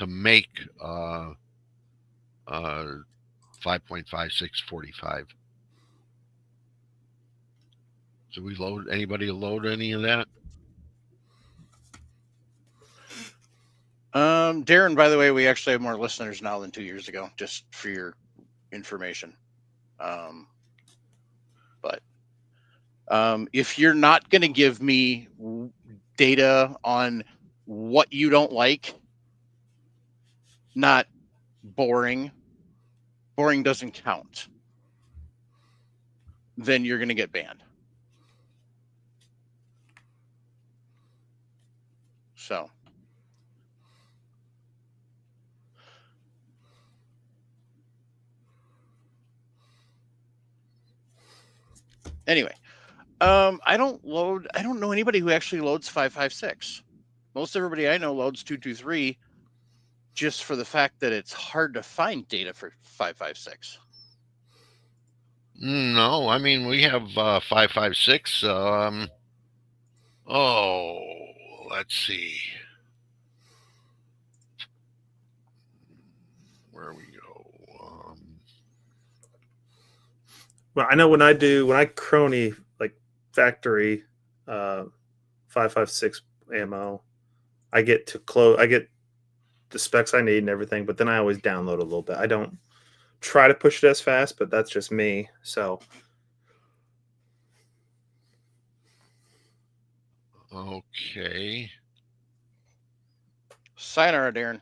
make uh 5.5645. Do we load anybody load any of that? Darren, by the way, we actually have more listeners now than 2 years ago, just for your information. But if you're not going to give me data on what you don't like, not boring, boring doesn't count, then you're going to get banned. So, anyway, I don't know anybody who actually loads 556. Most everybody I know loads 223 just for the fact that it's hard to find data for 556. No, I mean we have 556. Let's see. Where we go. Well, I know when I crony like factory 556 ammo, I get the specs I need and everything, but then I always download a little bit. I don't try to push it as fast, but that's just me. So Okay. Sayonara, Darren.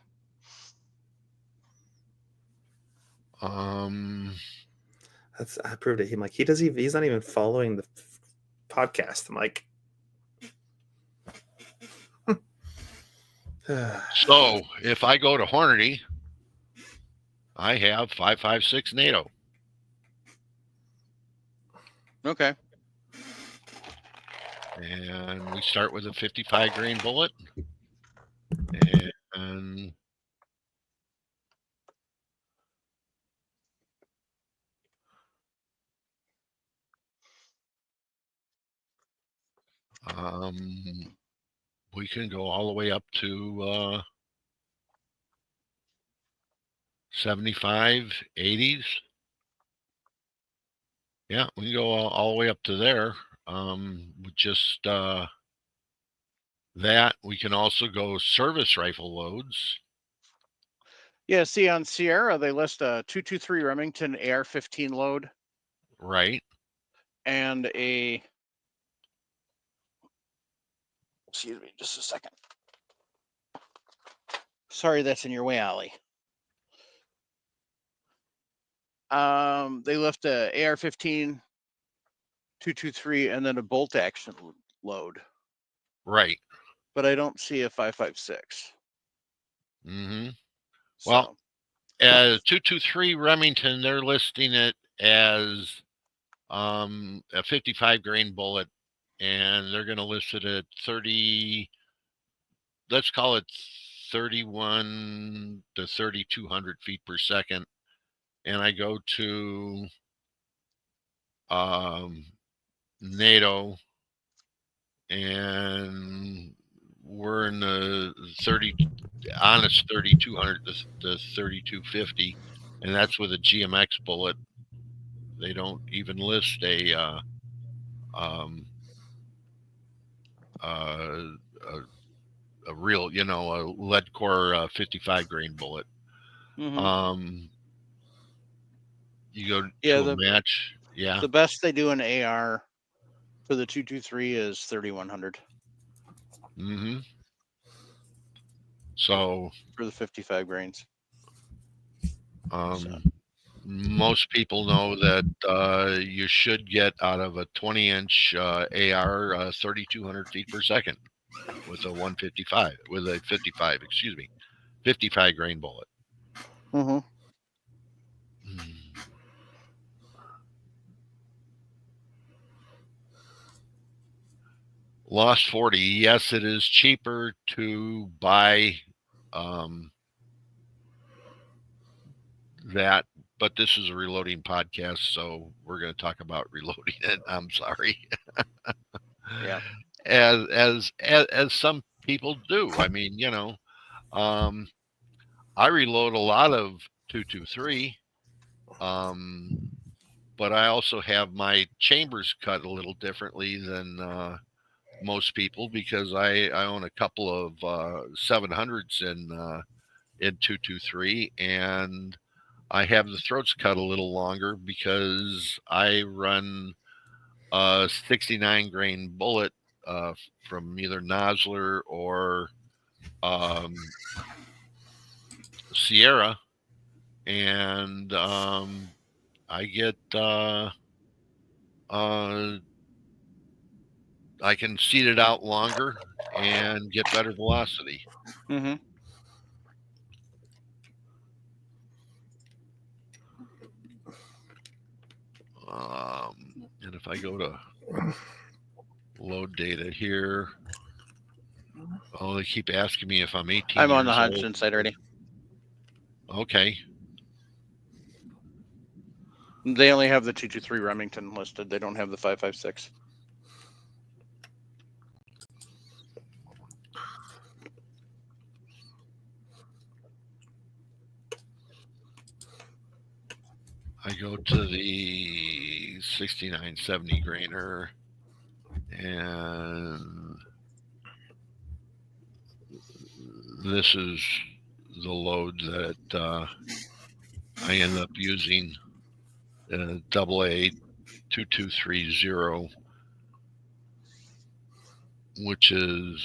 I proved it. He's not even following the podcast. I'm like, So if I go to Hornady, I have 556 NATO. Okay. And we start with a 55 grain bullet. And we can go all the way up to 75, 80s. Yeah, we can go all the way up to there. With just that, we can also go service rifle loads. Yeah, see on Sierra they list a 223 Remington AR-15 load. Right. And excuse me, just a second. Sorry, that's in your way, Ollie. They left a AR-15, 223, and then a bolt action load. Right. But I don't see a 556. Mm-hmm. So. Well, as 223 Remington, they're listing it as a 55 grain bullet, and they're going to list it at 30. Let's call it 31 to 3,200 feet per second. And I go to NATO, and we're in the 3,200 to 3,250, and that's with a GMX bullet. They don't even list a real, a lead core 55 grain bullet. Mm-hmm. You go to a match. Yeah. The best they do in AR for the 223 is 3,100. Mm-hmm. So for the 55 grains. Most people know that you should get out of a 20-inch AR 3,200 feet per second with a 55 grain bullet. Mm-hmm. Lost 40. Yes, it is cheaper to buy that, but this is a reloading podcast, so we're going to talk about reloading it. I'm sorry. Yeah. as some people do. I mean, I reload a lot of 223, but I also have my chambers cut a little differently than most people because I own a couple of 700s in 223, and I have the throats cut a little longer because I run a 69 grain bullet from either Nosler or Sierra, and I get I can seat it out longer and get better velocity. Mm-hmm. And if I go to load data here, oh, they keep asking me if I'm 18 I'm on the years Hodgson old. site already. Okay. They only have the 223 Remington listed. They don't have the 5.56. I go to the 6970 grainer, and this is the load that I end up using, AA 2230, which is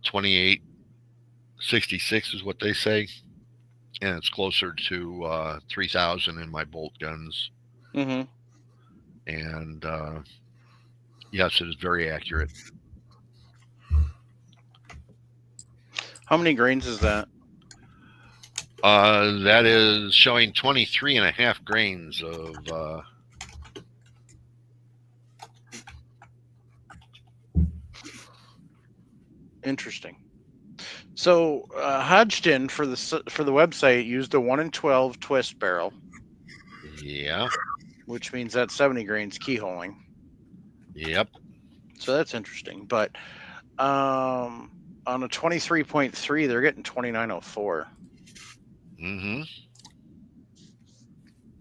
2866 is what they say, and it's closer to 3000 in my bolt guns. Mm-hmm. And yes, it is very accurate. How many grains is that? That is showing 23 and a half grains of Interesting. So Hodgson for the website used a 1 in 12 twist barrel. Yeah. Which means that's 70 grains keyholing. Yep. So that's interesting. But on a 23.3, they're getting 2904. Mm-hmm.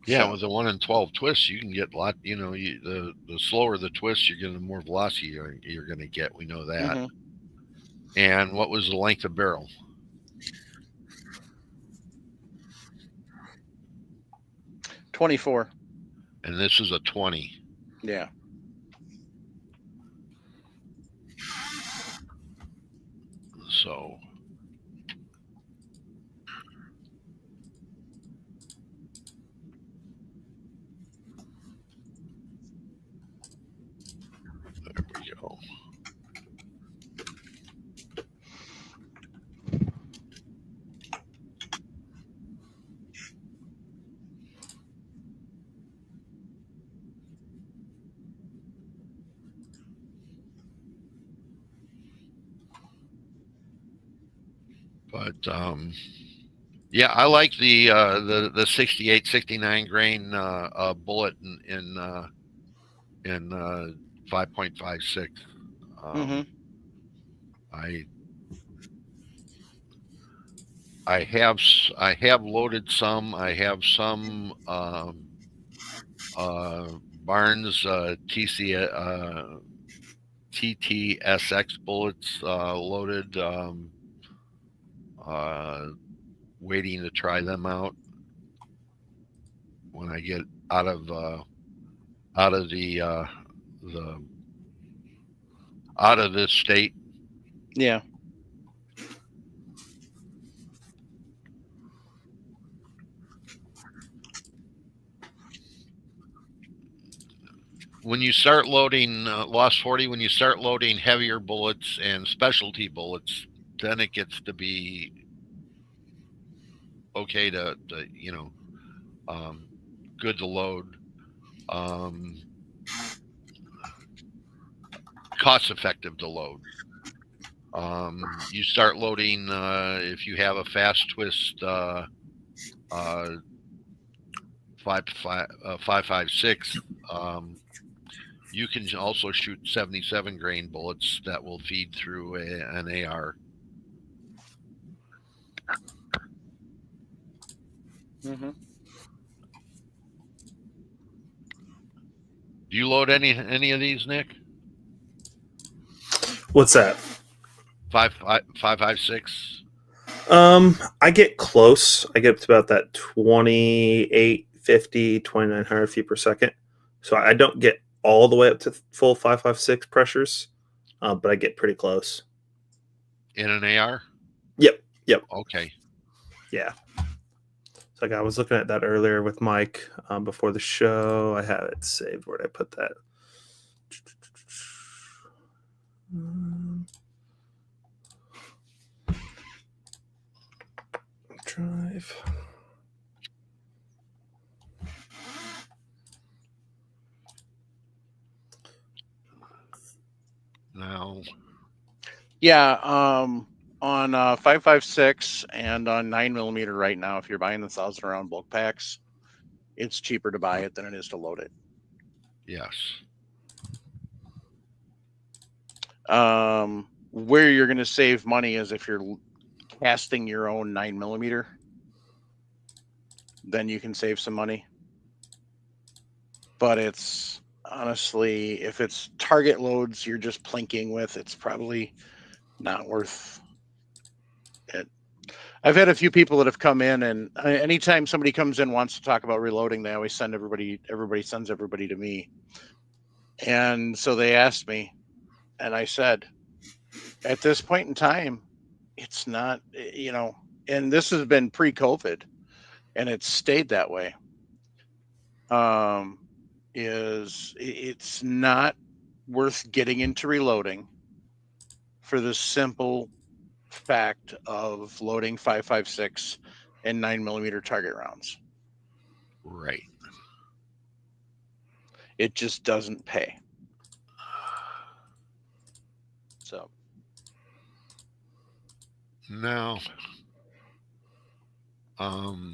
Yeah, So, with the 1 in 12 twists, you can get a lot. The slower the twist, you're getting the more velocity you're going to get. We know that. mm-hmm. And what was the length of barrel? 24. And this is a 20. Yeah. So there we go. But yeah, I like the 68, 69 grain bullet in 5.56. Mm-hmm. I have loaded some. I have some Barnes TTSX bullets loaded. Waiting to try them out when I get out of the out of this state. Yeah. When you start loading Lost 40, when you start loading heavier bullets and specialty bullets, then it gets to be okay to good to load. Cost effective to load. You start loading if you have a fast twist 5.56. You can also shoot 77 grain bullets that will feed through an AR. Mm-hmm. Do you load any of these, Nick? What's that? 5.56. I get close. I get up to about that 2850, 2900 feet per second. So I don't get all the way up to full 5.56 pressures, but I get pretty close. In an AR? Yep. Okay. Yeah. So like I was looking at that earlier with Mike before the show. I have it saved. Where did I put that? Drive. Now, Yeah, on 5.56 and on 9mm right now, if you're buying the 1,000 round bulk packs, it's cheaper to buy it than it is to load it. yes. Where you're going to save money is if you're casting your own 9mm, then you can save some money. But it's honestly, if it's target loads you're just plinking with, it's probably not worth it. I've had a few people that have come in, and anytime somebody comes in wants to talk about reloading, they always send everybody sends everybody to me. And so they asked me, and I said, at this point in time, it's not, and this has been pre-COVID, and it's stayed that way. It's not worth getting into reloading for the simple fact of loading 5.56 and 9mm target rounds. Right. It just doesn't pay. So now, I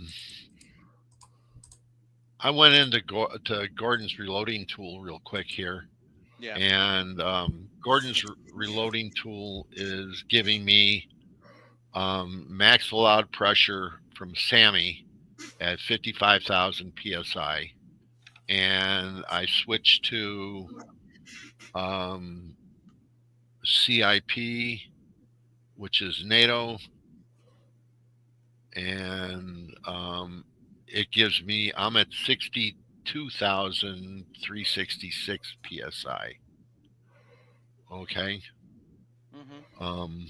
went into to Gordon's reloading tool real quick here. yeah. And Gordon's reloading tool is giving me max allowed pressure from Sammy at 55,000 psi, and I switched to CIP, which is NATO, and it gives me, I'm at 62,366 psi. Okay. Mm-hmm.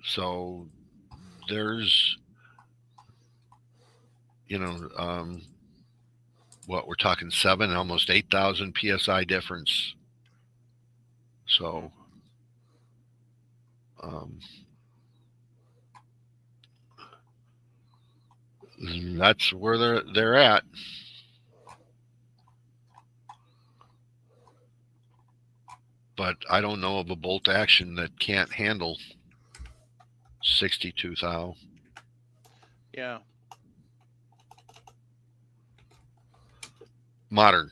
So there's, what we're talking, 7, almost 8,000 psi difference. So that's where they're at. But I don't know of a bolt action that can't handle 62 thou. Yeah. Modern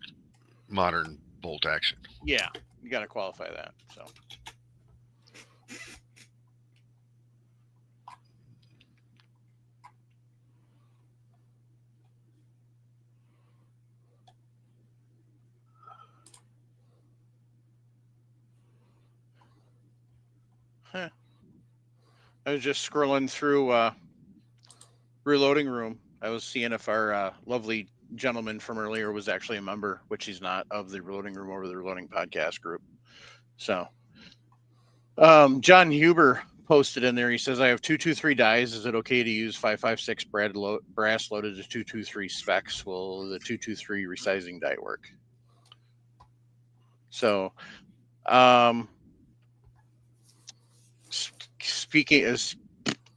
bolt action. Yeah, you got to qualify that. So. Huh. I was just scrolling through Reloading Room. I was seeing if our lovely gentleman from earlier was actually a member, which he's not, of the Reloading Room over the Reloading Podcast group. So, John Huber posted in there. He says, "I have 223 dies. Is it okay to use 5.56 brass loaded to 223 specs? Will the 223 resizing die work?" So,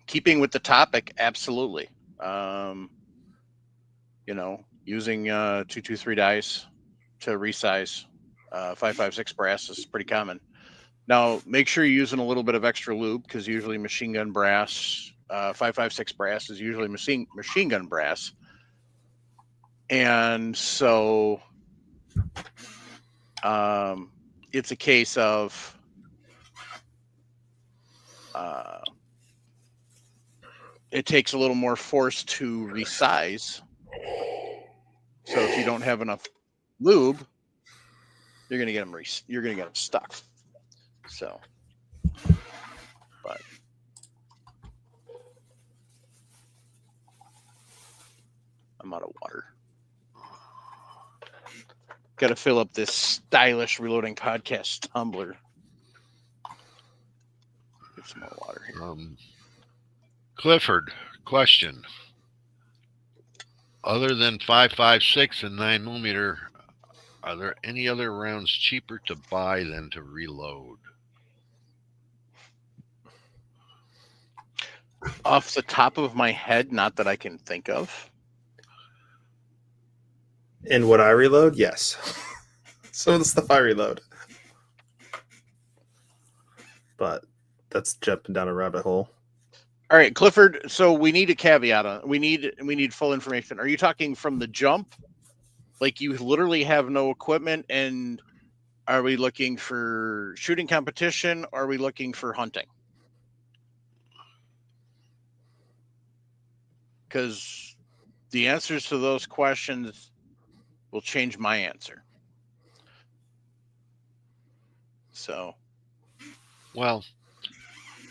keeping with the topic, absolutely. Using 223 dies to resize 5.56 brass is pretty common. Now, make sure you're using a little bit of extra lube, because usually machine gun brass .556 brass is usually machine gun brass, and so it's a case of it takes a little more force to resize. So if you don't have enough lube, you're gonna get them stuck. So, but I'm out of water. Got to fill up this stylish Reloading Podcast tumbler. Get some more water here. Clifford, question. Other than 5.56 and 9mm, are there any other rounds cheaper to buy than to reload? Off the top of my head, not that I can think of. And would I reload? Yes. Some of the stuff I reload. But that's jumping down a rabbit hole. All right, Clifford. So we need a caveat on. We need full information. Are you talking from the jump? Like you literally have no equipment, and are we looking for shooting competition? Or are we looking for hunting? Because the answers to those questions will change my answer. So, well,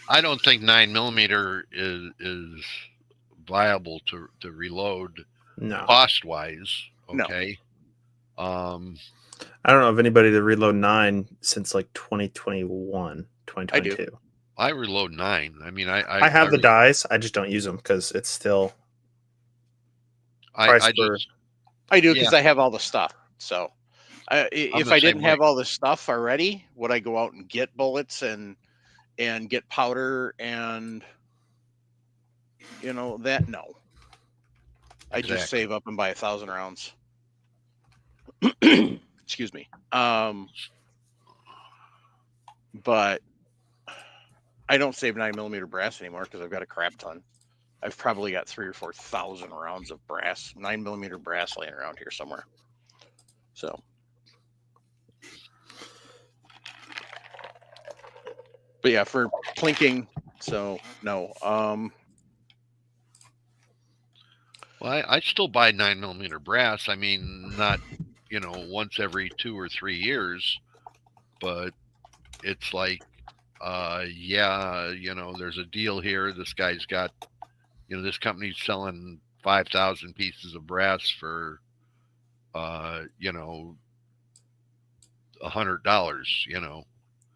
I don't think 9mm is viable to reload. No. Cost wise, okay. No. I don't know of anybody to reload 9 since like 2021, 2022. I reload 9. I mean, I have the dies. I just don't use them because it's still. I do because I have all the stuff. So, if I didn't have all the stuff already, would I go out and get bullets and get powder and that? No. I just save up and buy 1,000 rounds. Excuse me. But I don't save 9mm brass anymore because I've got a crap ton. I've probably got 3,000 or 4,000 rounds of brass, 9mm brass laying around here somewhere. So, but yeah, for plinking, so no. Well, I still buy 9mm brass. I mean, not once every 2 or 3 years, but it's like, there's a deal here. This guy's got, this company's selling 5,000 pieces of brass for, $100.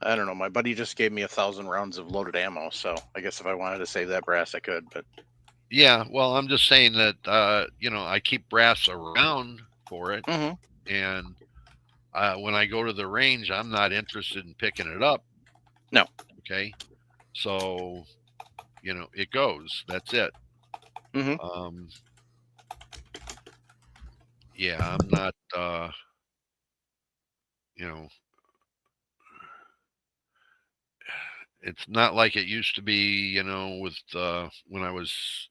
I don't know. My buddy just gave me 1,000 rounds of loaded ammo, so I guess if I wanted to save that brass, I could. But yeah, well, I'm just saying that I keep brass around for it, and when I go to the range, I'm not interested in picking it up. No. Okay. So, it goes. That's it. Yeah, I'm not. It's not like it used to be. With when I was,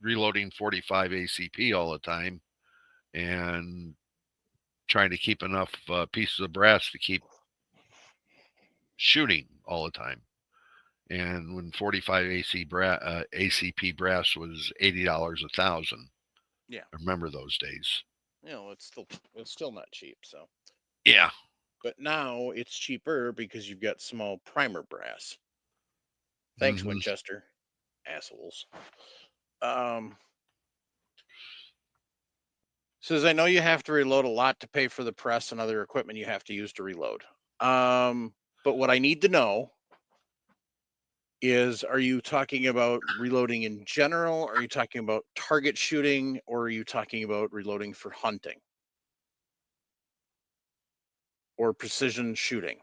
reloading 45 ACP all the time, and trying to keep enough pieces of brass to keep shooting all the time. And when 45 ACP brass was $80 1,000. Yeah, I remember those days. It's still not cheap. So yeah, but now it's cheaper because you've got small primer brass. Thanks, Winchester, assholes. Says, I know you have to reload a lot to pay for the press and other equipment you have to use to reload. But what I need to know is, are you talking about reloading in general? Are you talking about target shooting? Or are you talking about reloading for hunting? Or precision shooting?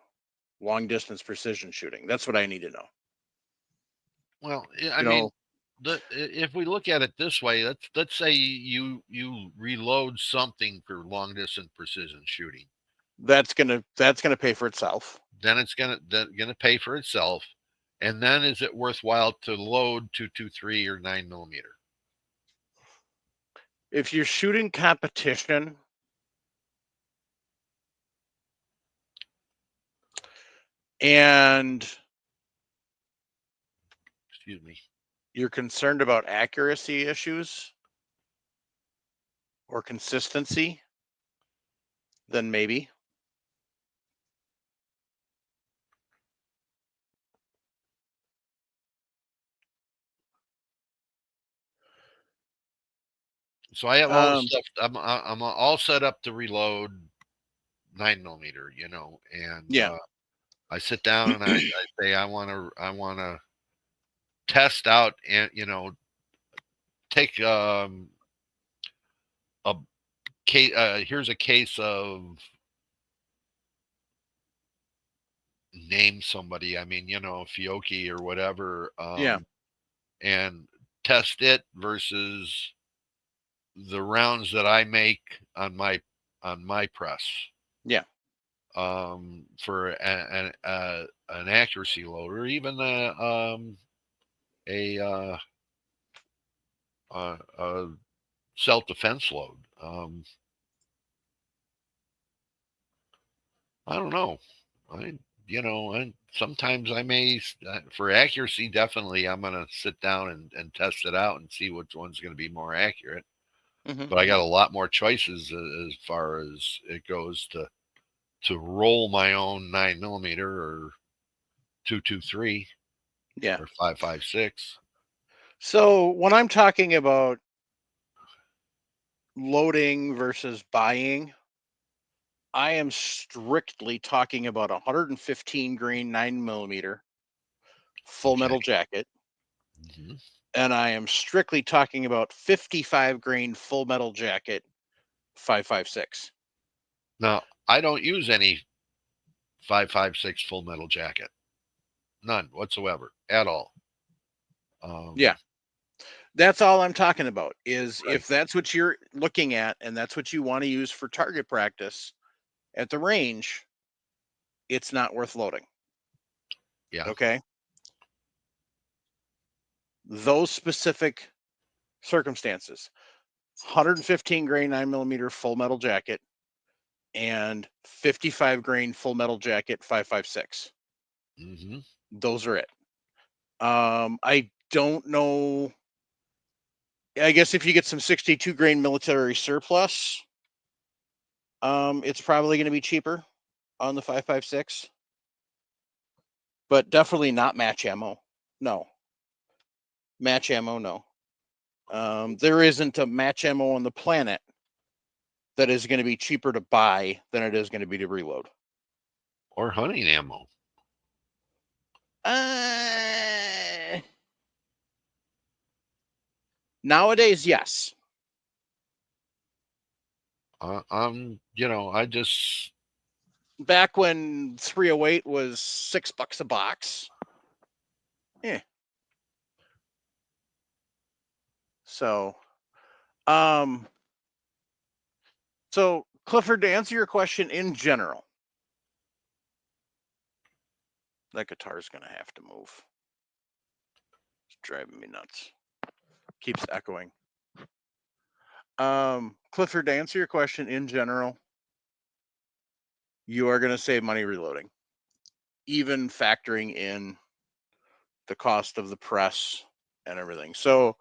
Long distance precision shooting? That's what I need to know. Well, I mean, if we look at it this way, let's say you reload something for long distance precision shooting. That's gonna pay for itself. Then it's gonna pay for itself, And then is it worthwhile to load 223 or 9mm? If you're shooting competition, and Excuse me. you're concerned about accuracy issues or consistency, then maybe. So I have all the stuff. I'm all set up to reload 9mm, and Yeah. I sit down and I say I want to test out and take a case. Here's a case of name somebody. I mean, Fiocchi or whatever. Yeah. And test it versus the rounds that I make on my press. Yeah. For an accuracy load, or even a self defense load. I don't know. And sometimes I may, for accuracy, definitely, I'm going to sit down and test it out and see which one's going to be more accurate. Mm-hmm. But I got a lot more choices as far as it goes to roll my own 9mm or 223. Yeah. Or 5.56. So when I'm talking about loading versus buying, I am strictly talking about 115 grain 9mm full Okay. metal jacket. Mm-hmm. And I am strictly talking about 55 grain full metal jacket 5.56. Now, I don't use any 5.56 full metal jacket. None whatsoever at all. Yeah. That's all I'm talking about is Right. if that's what you're looking at and that's what you want to use for target practice at the range, it's not worth loading. Yeah. Okay. Those specific circumstances 115 grain 9mm full metal jacket and 55 grain full metal jacket 5.56. Mm-hmm. Those are it. I don't know. I guess if you get some 62 grain military surplus, it's probably going to be cheaper on the 5.56, but definitely not match ammo. No, match ammo. No, there isn't a match ammo on the planet that is going to be cheaper to buy than it is going to be to reload. Or hunting ammo. Nowadays, yes. I just. Back when 308 was $6 a box. Yeah. So, so Clifford, to answer your question in general, that guitar's gonna have to move. It's driving me nuts. Keeps echoing. Clifford, to answer your question in general, you are gonna save money reloading, even factoring in the cost of the press and everything. So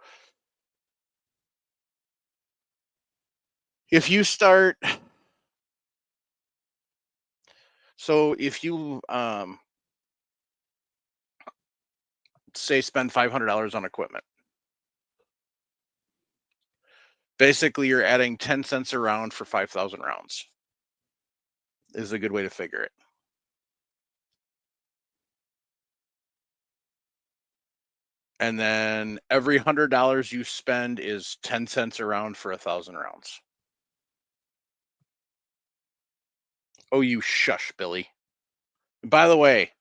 if you start, so if you say spend $500 on equipment, basically you're adding 10 cents a round for 5,000 rounds is a good way to figure it. And then every $100 you spend is 10 cents a round for 1,000 rounds. Oh, you shush, Billy. By the way,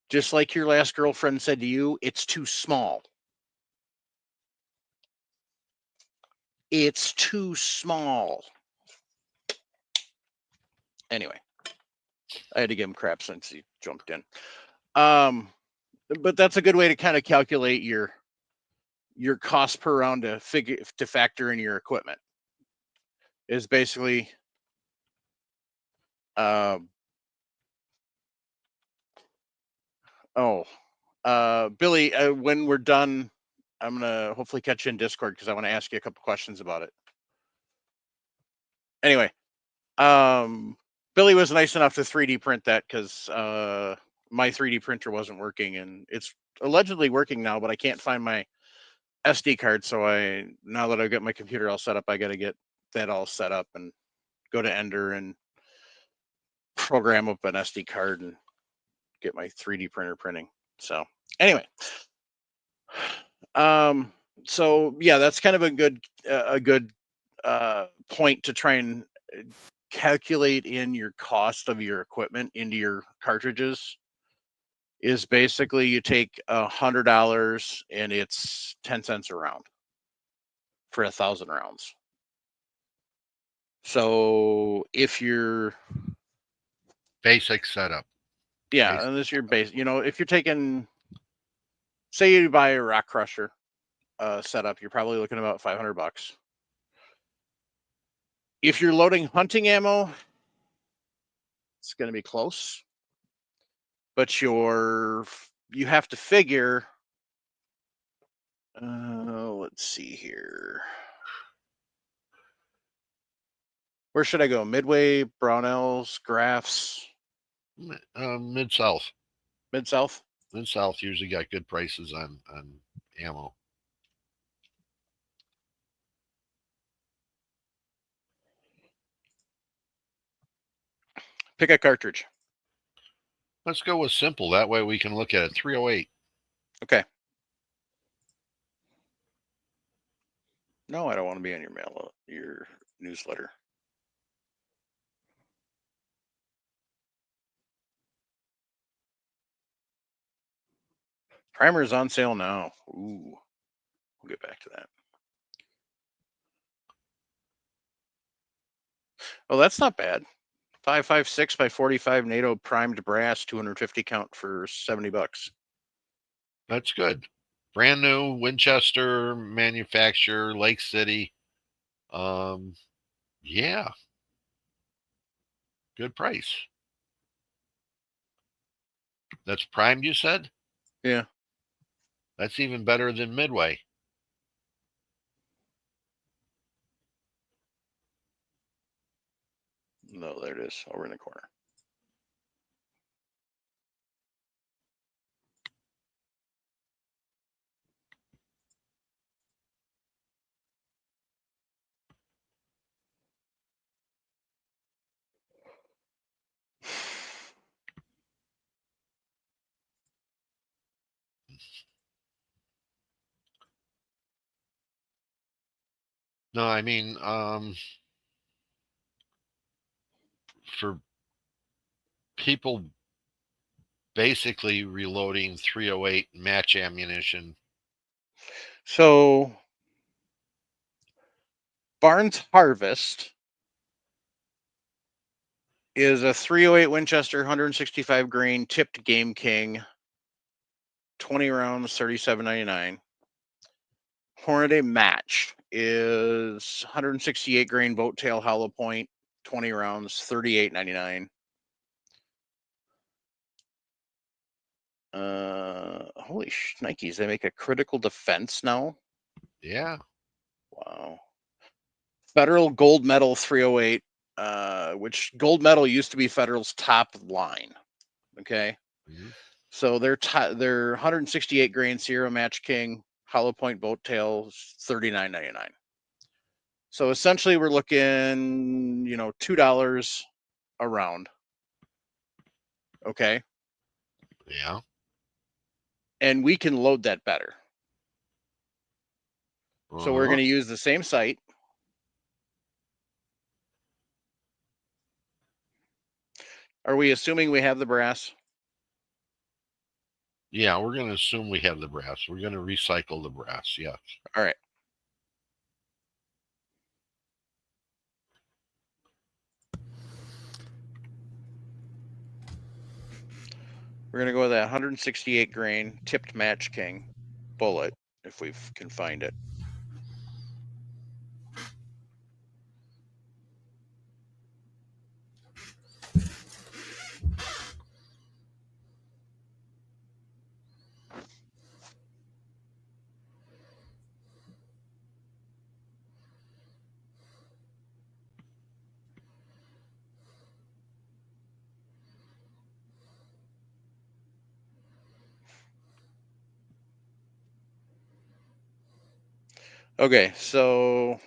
just like your last girlfriend said to you, it's too small. It's too small. Anyway. I had to give him crap since he jumped in. But that's a good way to kind of calculate your cost per round to factor in your equipment. Is basically um, oh Billy, when we're done, I'm gonna hopefully catch you in Discord because I want to ask you a couple questions about it. Anyway, Billy was nice enough to 3D print that because my 3D printer wasn't working, and it's allegedly working now, but I can't find my SD card. So now that I've got my computer all set up, I got to get that all set up and go to Ender and program up an SD card and get my 3D printer printing. So anyway, so yeah, that's kind of a good point to try and calculate in your cost of your equipment into your cartridges. Is basically you take $100 and it's 10 cents a round for 1,000 rounds. So if you're Basic setup. and this is your base, if you're taking, say you buy a rock crusher setup, you're probably looking at about $500. If you're loading hunting ammo, it's going to be close, but you have to figure. Let's see here. Where should I go? Midway, Brownells, Graphs, Mid South. Mid South. Mid South usually got good prices on ammo. Pick a cartridge. Let's go with simple. That way we can look at it. 308. Okay. No, I don't want to be on your newsletter. Primer is on sale now. Ooh, we'll get back to that. Oh, that's not bad. 5.56 by 45 NATO primed brass, 250 count for $70. That's good. Brand new Winchester manufacturer, Lake City. Yeah. Good price. That's primed, you said? Yeah. That's even better than Midway. No, there it is, over in the corner. No, I mean, for people basically reloading 308 match ammunition. So Barnes Harvest is a 308 Winchester 165 grain tipped Game King, 20 rounds, $37.99. Hornady Match is 168 grain boat tail hollow point, 20 rounds, $38.99. Holy shnikes, they make a critical defense now? Yeah. Wow. Federal Gold Medal 308, which Gold Medal used to be Federal's top line. Okay. Mm-hmm. So their 168 grain Sierra Match King hollow point boat tail $39.99. So essentially we're looking, $2 a round. Okay. Yeah. And we can load that better. So we're going to use the same site. Are we assuming we have the brass? Yeah, we're going to assume we have the brass. We're going to recycle the brass. Yes. All right. We're gonna go with that 168 grain tipped Match King bullet if we can find it. Okay, so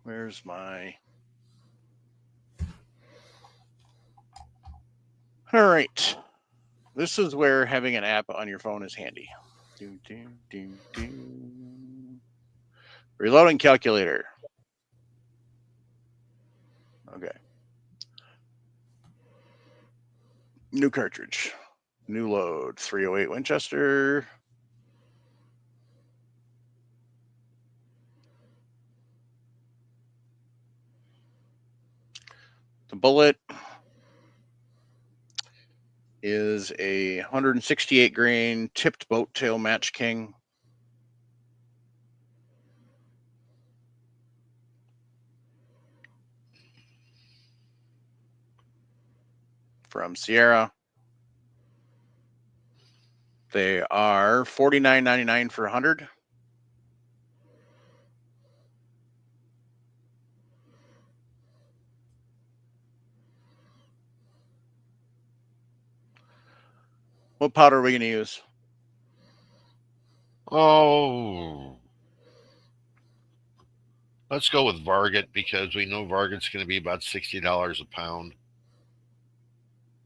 where's my... All right. This is where having an app on your phone is handy. Reloading calculator. Okay. New cartridge. New load. 308 Winchester. The bullet is a 168 grain tipped boat tail Match King. From Sierra. They are $49.99 for 100. What powder are we going to use? Oh, let's go with Varget because we know Varget's going to be about $60 a pound.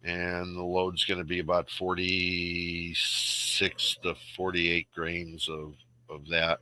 And the load's going to be about 46 to 48 grains of that.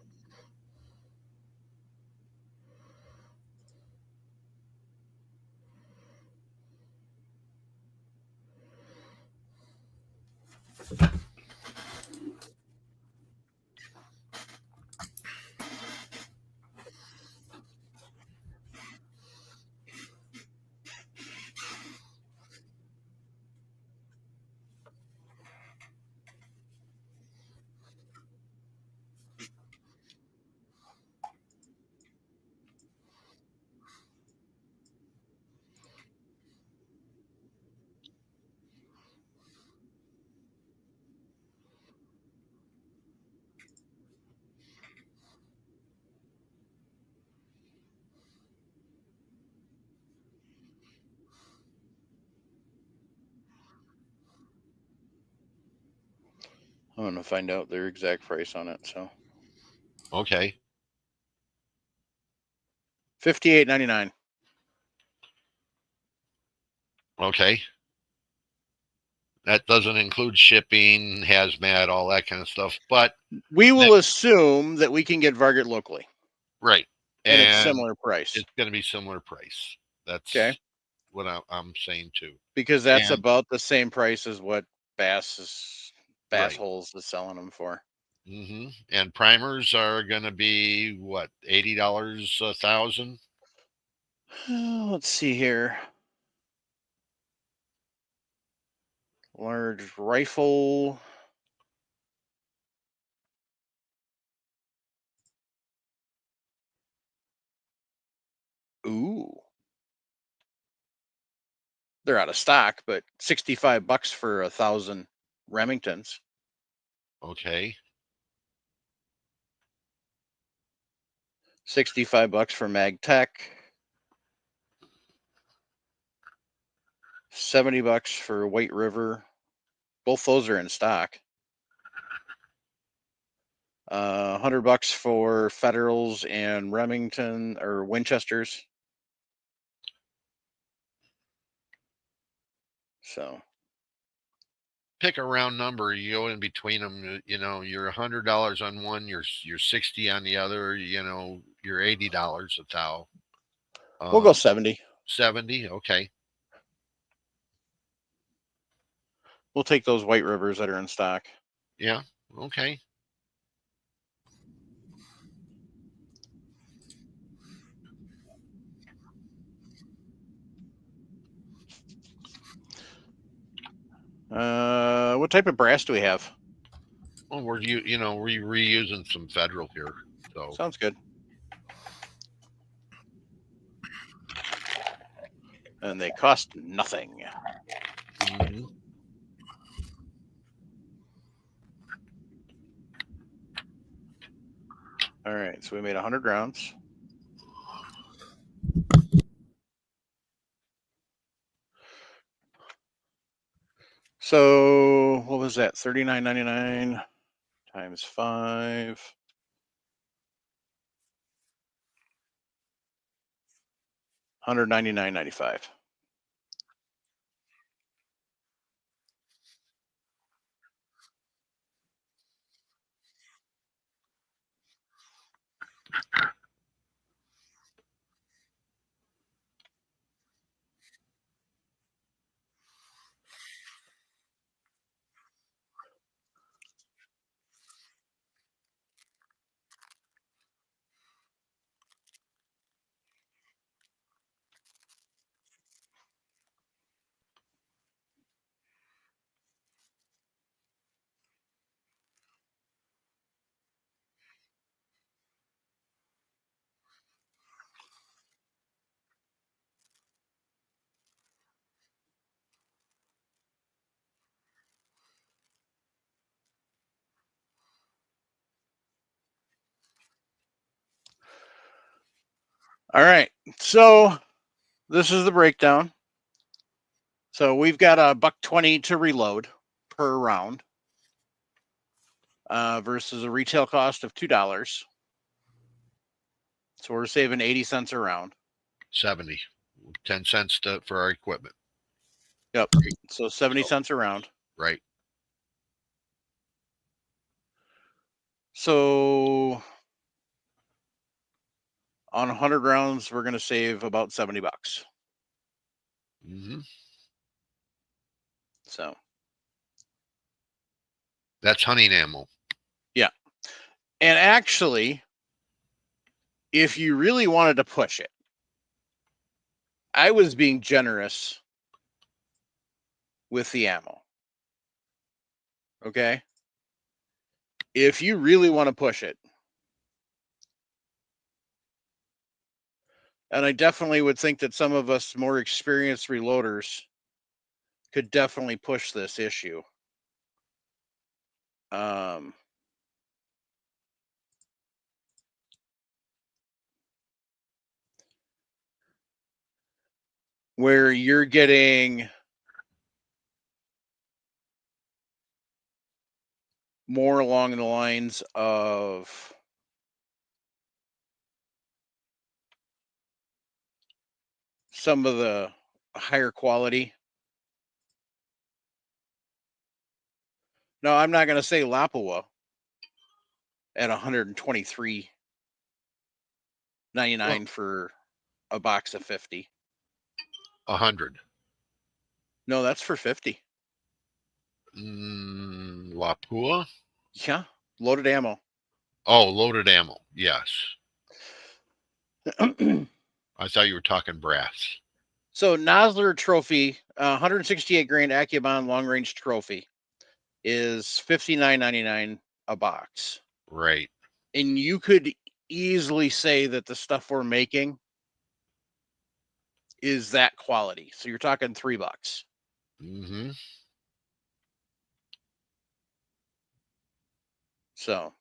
I'm going to find out their exact price on it. So Okay. $58.99. Okay. That doesn't include shipping, hazmat, all that kind of stuff. But we will assume that we can get Varget locally. Right. And it's similar price. It's going to be similar price. That's okay. What I'm saying too. Because that's about the same price as what Bass Right. Holes is selling them for. Mm-hmm. And primers are going to be what, $80 a thousand? Let's see here. Large rifle. Ooh. They're out of stock, but $65 for 1,000 Remingtons. Okay. $65 for MagTech. $70 for White River. Both those are in stock. $100 for Federals and Remington or Winchesters. So pick a round number. You go in between them. You're $100 on one. You're 60 on the other. You're $80 a thou. We'll go 70. 70. Okay. We'll take those White Rivers that are in stock. Yeah. Okay. What type of brass do we have? Well, we're reusing some federal here, so Sounds good. And they cost nothing. mhm. All right, so we made 100 rounds. So what was that? $39.99 times 5. $199.95. All right, so this is the breakdown. So we've got a $1.20 to reload per round versus a retail cost of $2. So we're saving 80 cents a round. 70, 10 cents for our equipment. Yep. So 70 cents a round. Right. So on 100 rounds, we're going to save about $70. Mm-hmm. So that's hunting ammo. Yeah. And actually, if you really wanted to push it, I was being generous with the ammo. Okay. If you really want to push it, and I definitely would think that some of us more experienced reloaders could definitely push this issue. Where you're getting more along the lines of some of the higher quality. No, I'm not going to say Lapua at $123.99 for a box of 50. 100. No, that's for 50. Lapua? Yeah, loaded ammo. Oh, loaded ammo. Yes. I thought you were talking brass. So Nosler Trophy, 168 grain Akubon long range trophy is $59.99 a box. Right. And you could easily say that the stuff we're making is that quality. So you're talking $3. Mm-hmm. So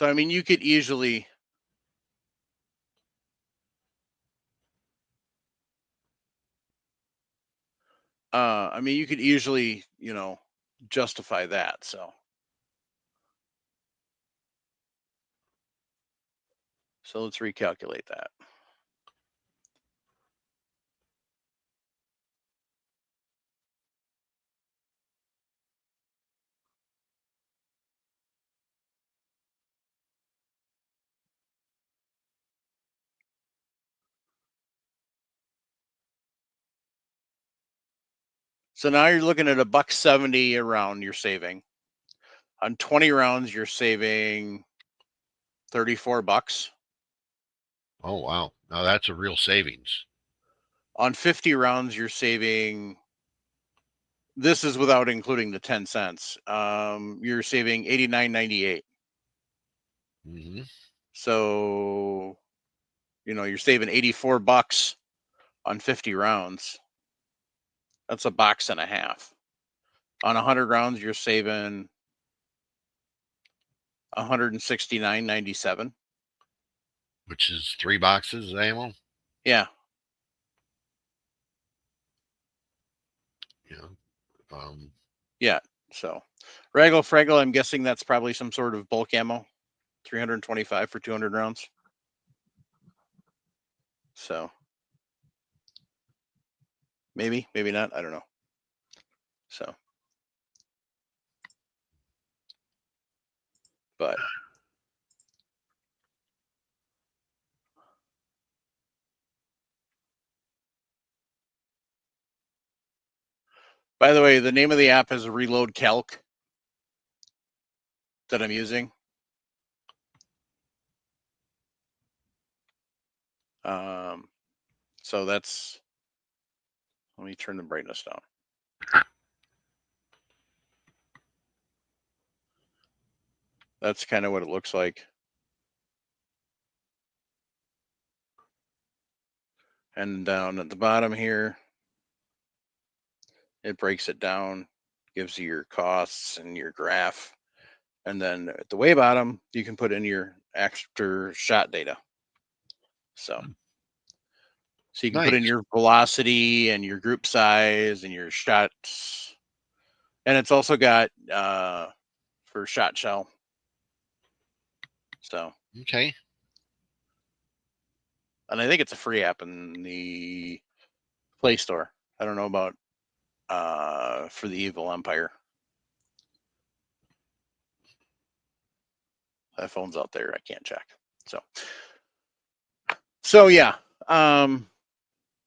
I mean, you could easily justify that. So let's recalculate that. So now you're looking at $1.70 a round you're saving. On 20 rounds, you're saving $34. Oh, wow. Now that's a real savings. On 50 rounds, you're saving. This is without including the 10 cents. You're saving 89.98. Hmm. So you're saving $84 on 50 rounds. That's a box and a half. On 100 rounds, you're saving 169.97. Which is 3 boxes of ammo. Yeah. Yeah. Um, Yeah. So, Raggle Fraggle, I'm guessing that's probably some sort of bulk ammo. 325 for 200 rounds. So, maybe not. I don't know. So, but by the way, the name of the app is Reload Calc that I'm using. So that's. Let me turn the brightness down. That's kind of what it looks like. And down at the bottom here, it breaks it down, gives you your costs and your graph. And then at the way bottom, you can put in your after shot data. So you can put in nice. your velocity and your group size and your shots. And it's also got for shot shell. So, Okay. and I think it's a free app in the Play Store. I don't know about for the Evil Empire. That phone's out there. I can't check. So yeah.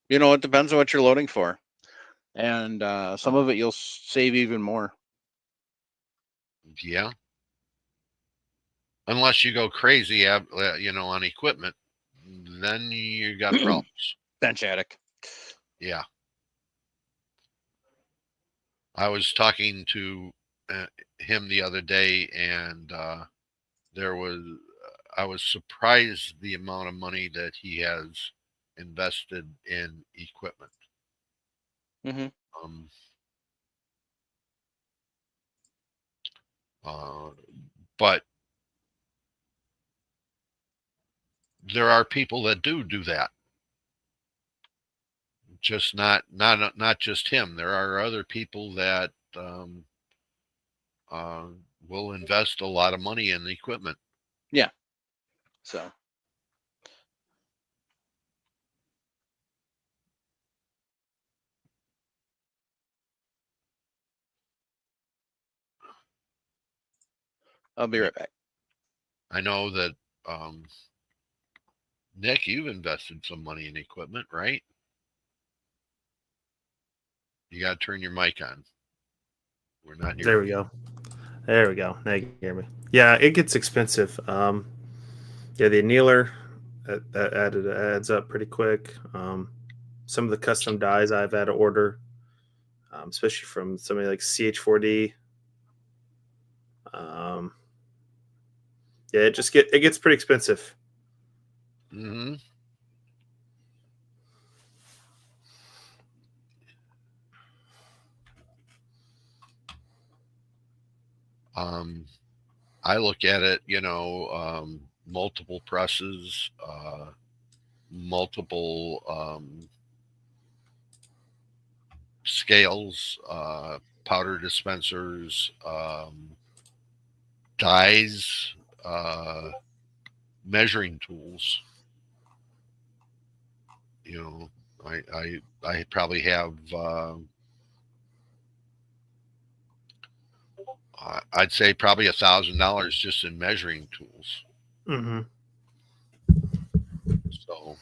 It depends on what you're loading for. And some of it you'll save even more. Yeah. Unless you go crazy, on equipment, then you got problems. Bench attic. Yeah. I was talking to him the other day, and there was I was surprised the amount of money that he has invested in equipment. Mm-hmm. Um, uh, but there are people that do that. Just not just him. There are other people that uh, will invest a lot of money in equipment. Yeah. So. I'll be right back. I know that um, Nick, you've invested some money in equipment, right? You got to turn your mic on. We're not There hearing we you. go. There we go. Now you can hear me. Yeah, it gets expensive. Yeah, the annealer that adds up pretty quick. Some of the custom dies I've had to order, especially from somebody like CH4D. Um, yeah, it gets pretty expensive. Mm-hmm. Um, I look at it, multiple presses, multiple scales, powder dispensers, dies, measuring tools. You know, I probably have. I'd say probably $1,000 just in measuring tools. Mm-hmm. So,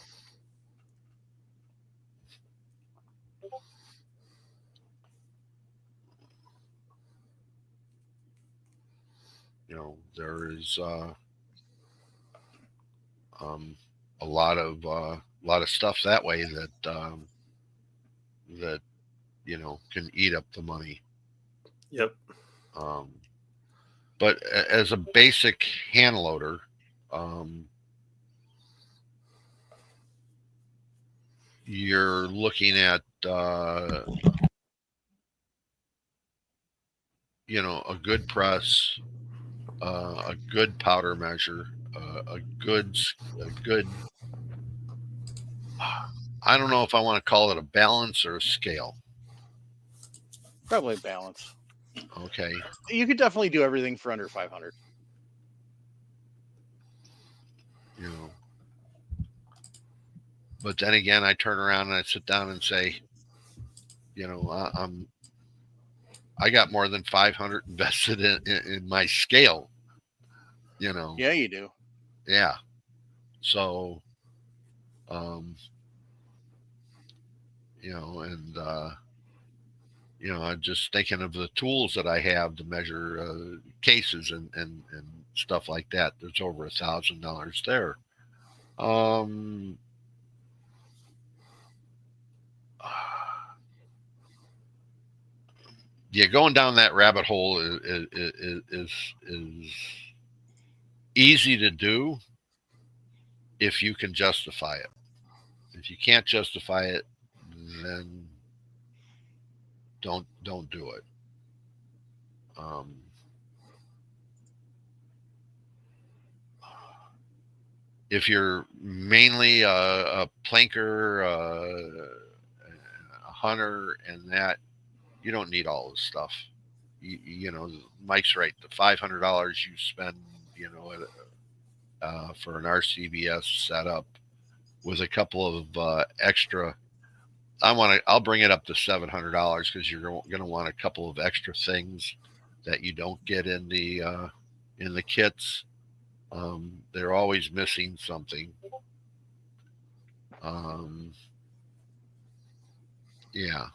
there is um, a lot of stuff that way that that can eat up the money. Yep. But as a basic hand loader, um, you're looking at a good press, a good powder measure, a good I don't know if I want to call it a balance or a scale. Probably balance. Okay. You could definitely do everything for under 500. But then again, I turn around and I sit down and say, I got more than 500 invested in my scale. Yeah, you do. Yeah. So, um, and I'm just thinking of the tools that I have to measure cases and stuff like that. There's over $1,000 there. Yeah, going down that rabbit hole is easy to do if you can justify it. If you can't justify it, then don't do it. If you're mainly a planker, a hunter, and that, you don't need all this stuff. Mike's right. The $500 you spend, for an RCBS setup with a couple of extra. I'll bring it up to $700 because you're going to want a couple of extra things that you don't get in the kits. They're always missing something. Yeah.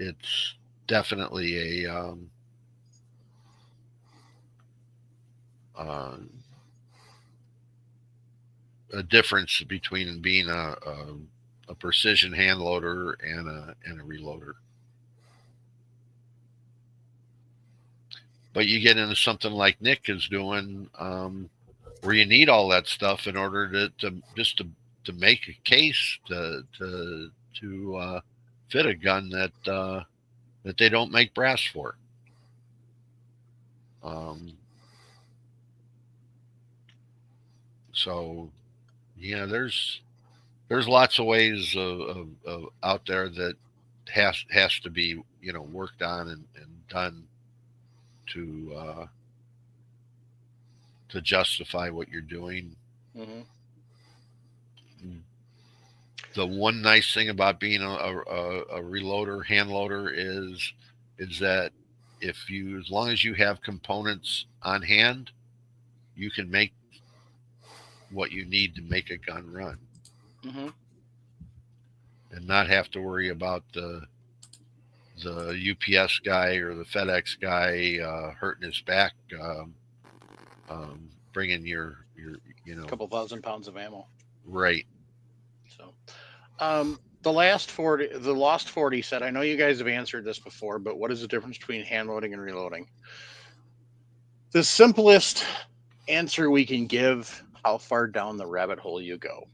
It's definitely a difference between being a precision hand loader and a reloader. But you get into something like Nick is doing, where you need all that stuff in order to make a case to fit a gun that they don't make brass for. So yeah, there's lots of ways of out there that has to be worked on and done to justify what you're doing. Mm-hmm. The one nice thing about being a reloader, hand loader is that as long as you have components on hand, you can make what you need to make a gun run. Mm-hmm. And not have to worry about the UPS guy or the FedEx guy hurting his back, bringing your couple 1,000 pounds of ammo. Right. So, the Lost 40 said, I know you guys have answered this before, but what is the difference between hand loading and reloading? The simplest answer we can give: how far down the rabbit hole you go.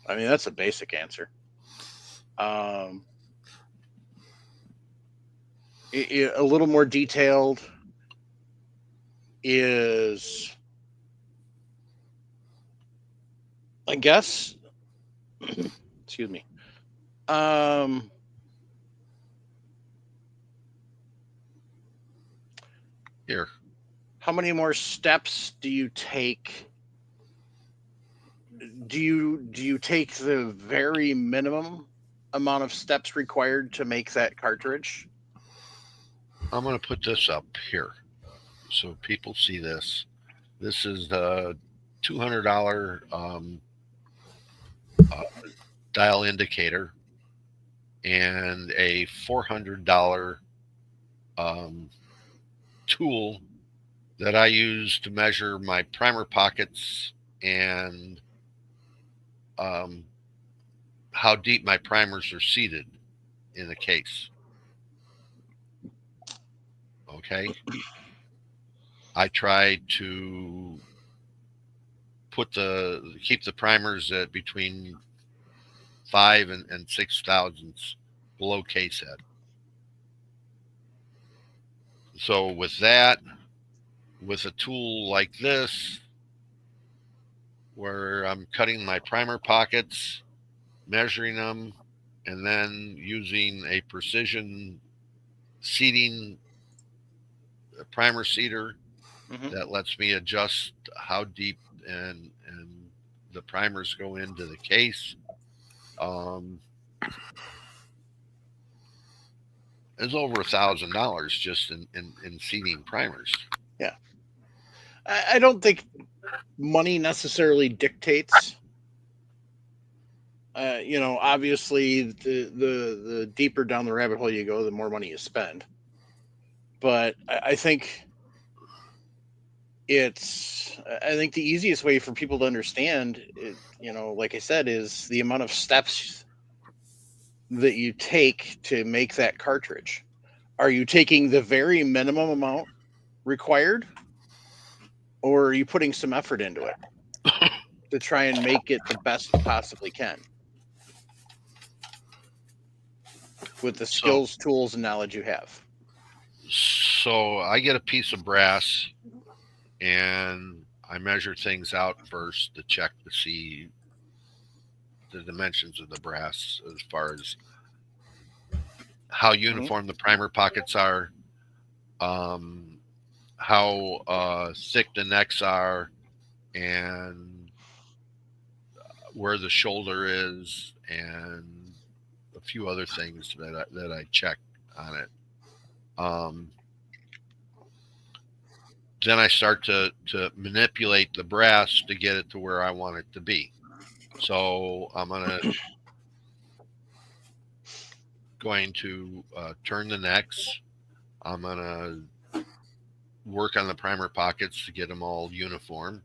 I mean, that's a basic answer. A little more detailed is, I guess, excuse me. Here. How many more steps do you take? Do you take the very minimum amount of steps required to make that cartridge? I'm going to put this up here so people see this. This is the $200 dial indicator and a $400 tool that I use to measure my primer pockets and how deep my primers are seated in the case. Okay. I try to keep the primers at between 5 and 6 thousandths below case head. So with that, with a tool like this, where I'm cutting my primer pockets, measuring them, and then using a precision seating primer seater that lets me adjust how deep and the primers go into the case. It's over $1,000 just in seating primers. Yeah, I don't think money necessarily dictates. Obviously, the deeper down the rabbit hole you go, the more money you spend. But I think the easiest way for people to understand it, like I said, is the amount of steps that you take to make that cartridge. Are you taking the very minimum amount required, or are you putting some effort into it to try and make it the best you possibly can with the skills, tools, and knowledge you have? So I get a piece of brass and I measure things out first to check to see the dimensions of the brass as far as how uniform the primer pockets are, how thick the necks are, and where the shoulder is, and a few other things that I check on it. Then I start to manipulate the brass to get it to where I want it to be. So I'm going to turn the necks. I'm going to work on the primer pockets to get them all uniform.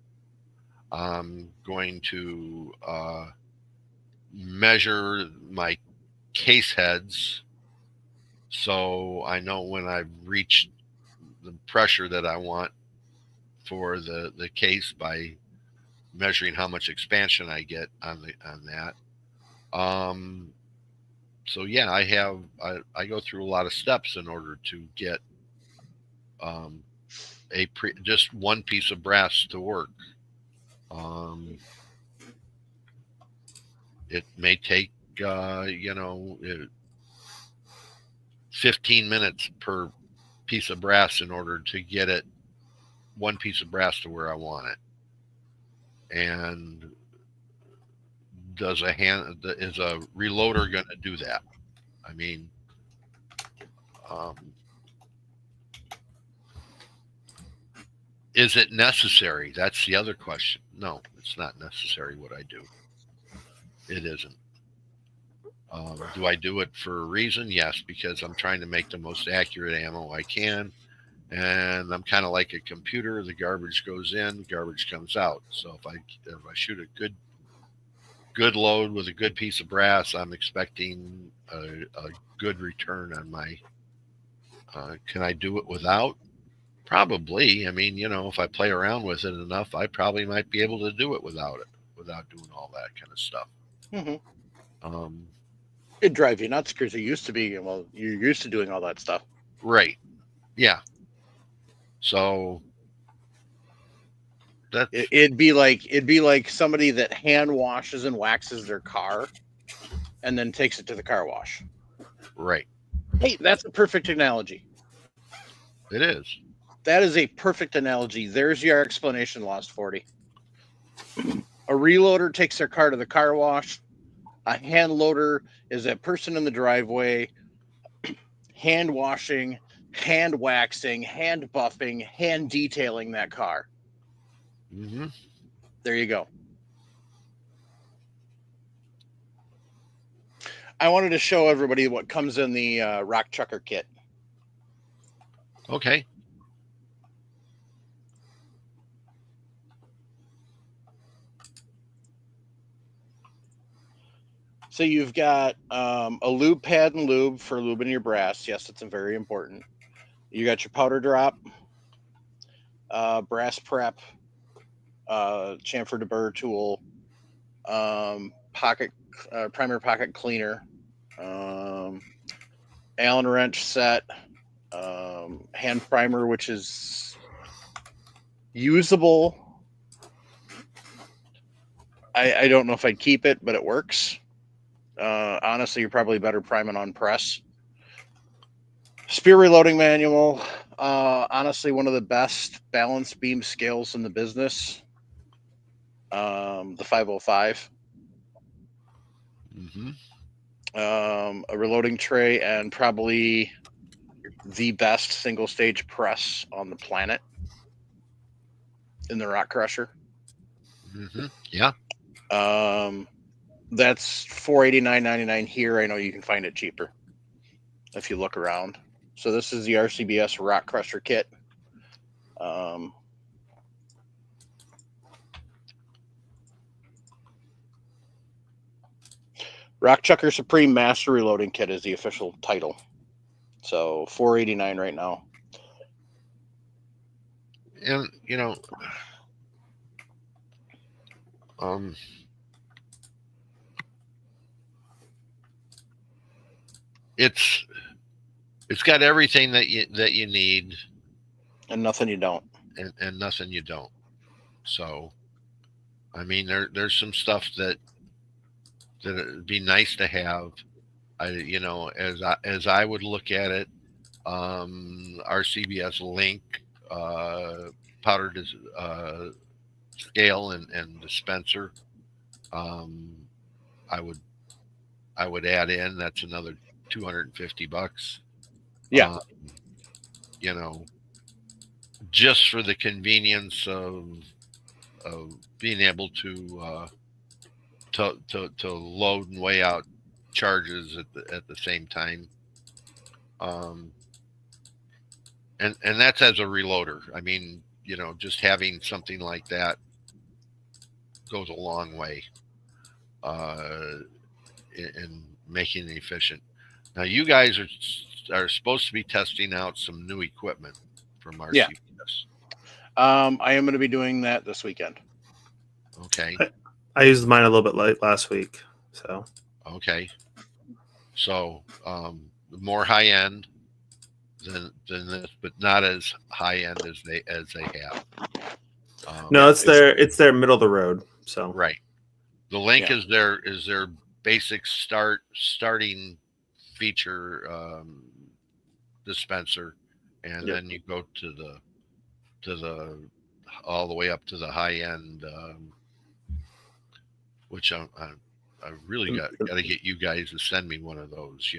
I'm going to measure my case heads so I know when I've reached the pressure that I want for the case by measuring how much expansion I get on that. So yeah, I go through a lot of steps in order to get just one piece of brass to work. It may take 15 minutes per piece of brass in order to get it one piece of brass to where I want it. And is a reloader going to do that? I mean, is it necessary? That's the other question. No, it's not necessary what I do. It isn't. Do I do it for a reason? Yes, because I'm trying to make the most accurate ammo I can. And I'm kind of like a computer. The garbage goes in, garbage comes out. So if I shoot a good load with a good piece of brass, I'm expecting a good return on my. Can I do it without? Probably. I mean, if I play around with it enough, I probably might be able to do it without doing all that kind of stuff. It'd drive you nuts because you're used to doing all that stuff. Right. Yeah. So it'd be like somebody that hand washes and waxes their car and then takes it to the car wash. Right. Hey, that's a perfect analogy. It is. That is a perfect analogy. There's your explanation, Lost 40. A reloader takes their car to the car wash. A hand loader is that person in the driveway, hand washing, hand waxing, hand buffing, hand detailing that car. Mm-hmm. There you go. I wanted to show everybody what comes in the Rock Chucker kit. Okay. So you've got a lube pad and lube for lubing your brass. Yes, it's very important. You got your powder drop, brass prep, chamfer de burr tool, pocket primer pocket cleaner, Allen wrench set, hand primer, which is usable. I don't know if I'd keep it, but it works. Honestly, you're probably better priming on press. Spear reloading manual. Honestly, one of the best balance beam scales in the business. The 505. Mm-hmm. A reloading tray, and probably the best single stage press on the planet in the rock crusher. Mm-hmm. Yeah. That's $489.99 here. I know you can find it cheaper if you look around. So this is the RCBS rock crusher kit. Rock Chucker Supreme Master Reloading Kit is the official title. So $489 right now. And it's got everything that you need, and nothing you don't, and nothing you don't. So, I mean, there's some stuff that it'd be nice to have. As I would look at it, RCBS Link, powder scale and dispenser. I would add in. That's another $250. Yeah. Just for the convenience of being able to load and weigh out charges at the same time. And that's as a reloader. I mean, just having something like that goes a long way in making it efficient. Now, you guys are supposed to be testing out some new equipment from RCBS. Yeah. I am going to be doing that this weekend. Okay. I used mine a little bit late last week. So. Okay. So more high end than this, but not as high end as they have. No, it's their middle of the road. So right. The Link is their basic starting feature dispenser, and then you go to the all the way up to the high end, which I really got to get you guys to send me one of those.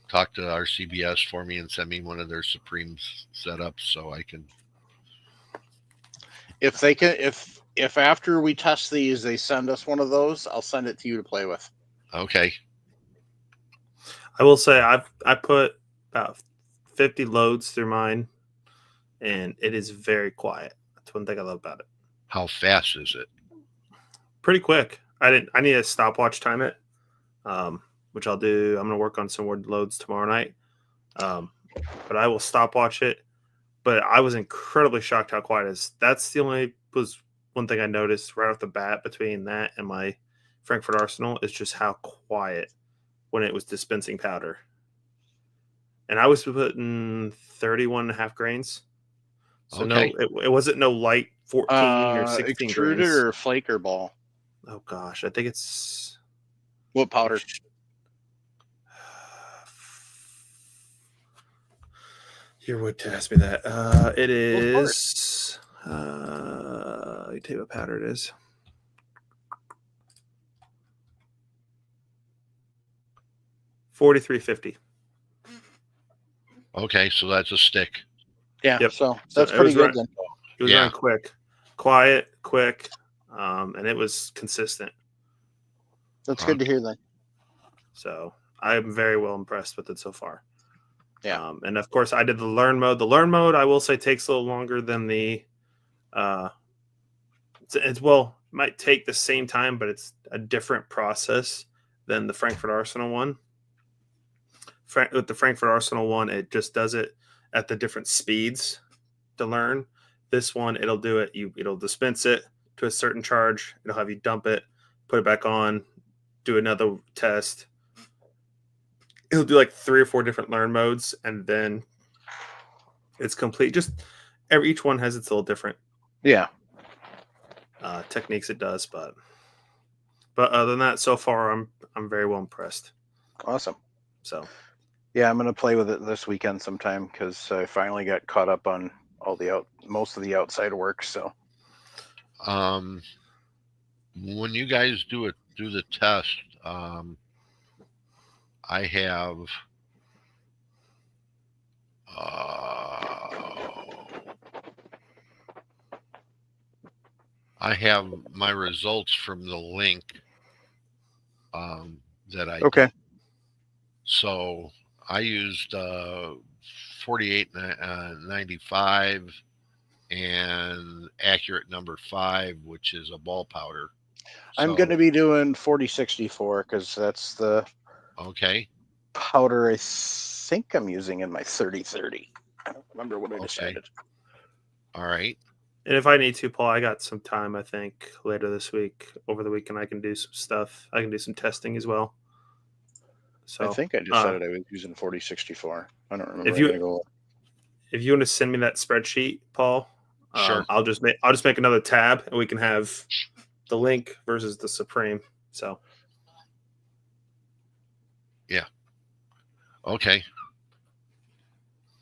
Talk to RCBS for me and send me one of their Supreme setups so I can. If they can, if after we test these, they send us one of those, I'll send it to you to play with. Okay. I will say I put about 50 loads through mine, and it is very quiet. That's one thing I love about it. How fast is it? Pretty quick. I need a stopwatch time it, which I'll do. I'm going to work on some more loads tomorrow night, but I will stopwatch it. But I was incredibly shocked how quiet it is. That's was one thing I noticed right off the bat between that and my Frankfurt Arsenal is just how quiet when it was dispensing powder. And I was putting 31.5 grains. So okay. No, it wasn't no light 14 or 16 extruded grains. or flaker ball. Oh gosh, I think it's what powder? You would to ask me that. It is. Let me tell you what powder it is. $43.50. Okay, so that's a stick. Yeah, yep. So that's pretty good then. It was running quick, quiet, quick, and it was consistent. That's good to hear then. So I'm very well impressed with it so far. Yeah. And of course, I did the learn mode. The learn mode, I will say, takes a little longer than the. It might take the same time, but it's a different process than the Frankfurt Arsenal one. With the Frankfurt Arsenal one, it just does it at the different speeds to learn. This one, it'll do it. It'll dispense it to a certain charge. It'll have you dump it, put it back on, do another test. It'll do like 3 or 4 different learn modes, and then it's complete. Just each one has its little different techniques it does, but other than that, so far I'm very well impressed. Awesome. So yeah, I'm gonna play with it this weekend sometime because I finally got caught up on all most of the outside work. So when you guys do the test, I have my results from the link that I did. So I used 4895 and accurate number 5, which is a ball powder. I'm going to be doing 4064 because that's the powder I think I'm using in my 3030. I don't remember what I decided. All right. And if I need to, Paul, I got some time, I think, later this week, over the weekend, I can do some stuff. I can do some testing as well. So I think I decided I was using 4064. I don't remember. If you want to send me that spreadsheet, Paul, sure. I'll just make another tab, and we can have the link versus the Supreme. So yeah. Okay.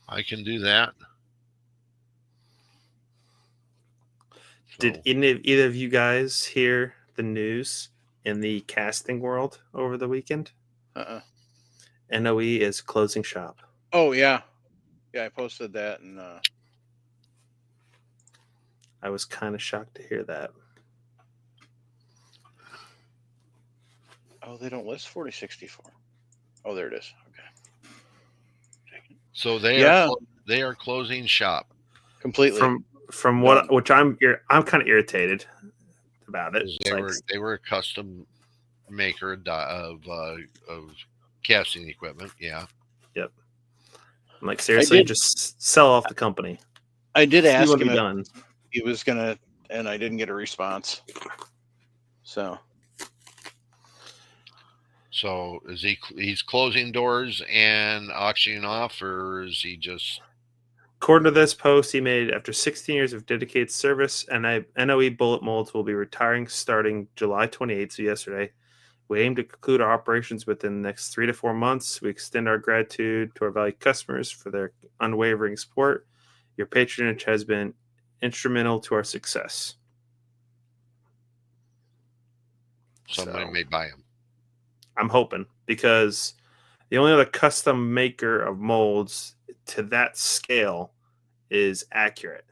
I can do that. Did either of you guys hear the news in the casting world over the weekend? NOE is closing shop. Oh, yeah. Yeah, I posted that, and I was kind of shocked to hear that. Oh, they don't list 4064. Oh, there it is. Okay. So they are closing shop completely. From what, which I'm kind of irritated about it. They were a custom maker of casting equipment. Yeah. Yep. I'm like, seriously, just sell off the company. I did ask him if he was gonna, and I didn't get a response. So is he's closing doors and auctioning off, or is he just? According to this post he made, after 16 years of dedicated service, NOE Bullet Molds will be retiring starting July 28th, so yesterday. We aim to conclude our operations within the next 3 to 4 months. We extend our gratitude to our valued customers for their unwavering support. Your patronage has been instrumental to our success. Somebody may buy them. I'm hoping, because the only other custom maker of molds to that scale is Accurate.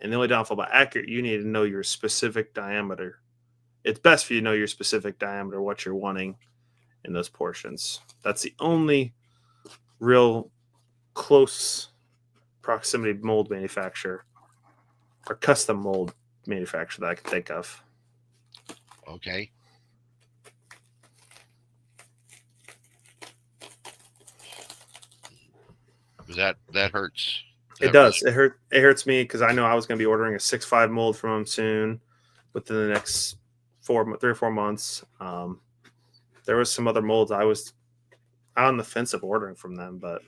And the only downfall about Accurate, you need to know your specific diameter. It's best for you to know your specific diameter, what you're wanting in those portions. That's the only real close proximity mold manufacturer or custom mold manufacturer that I can think of. Okay. That hurts. It does. It hurts me because I know I was going to be ordering a 6.5 mold from them soon, within the next 3 or 4 months. There was some other molds I was on the fence of ordering from them, but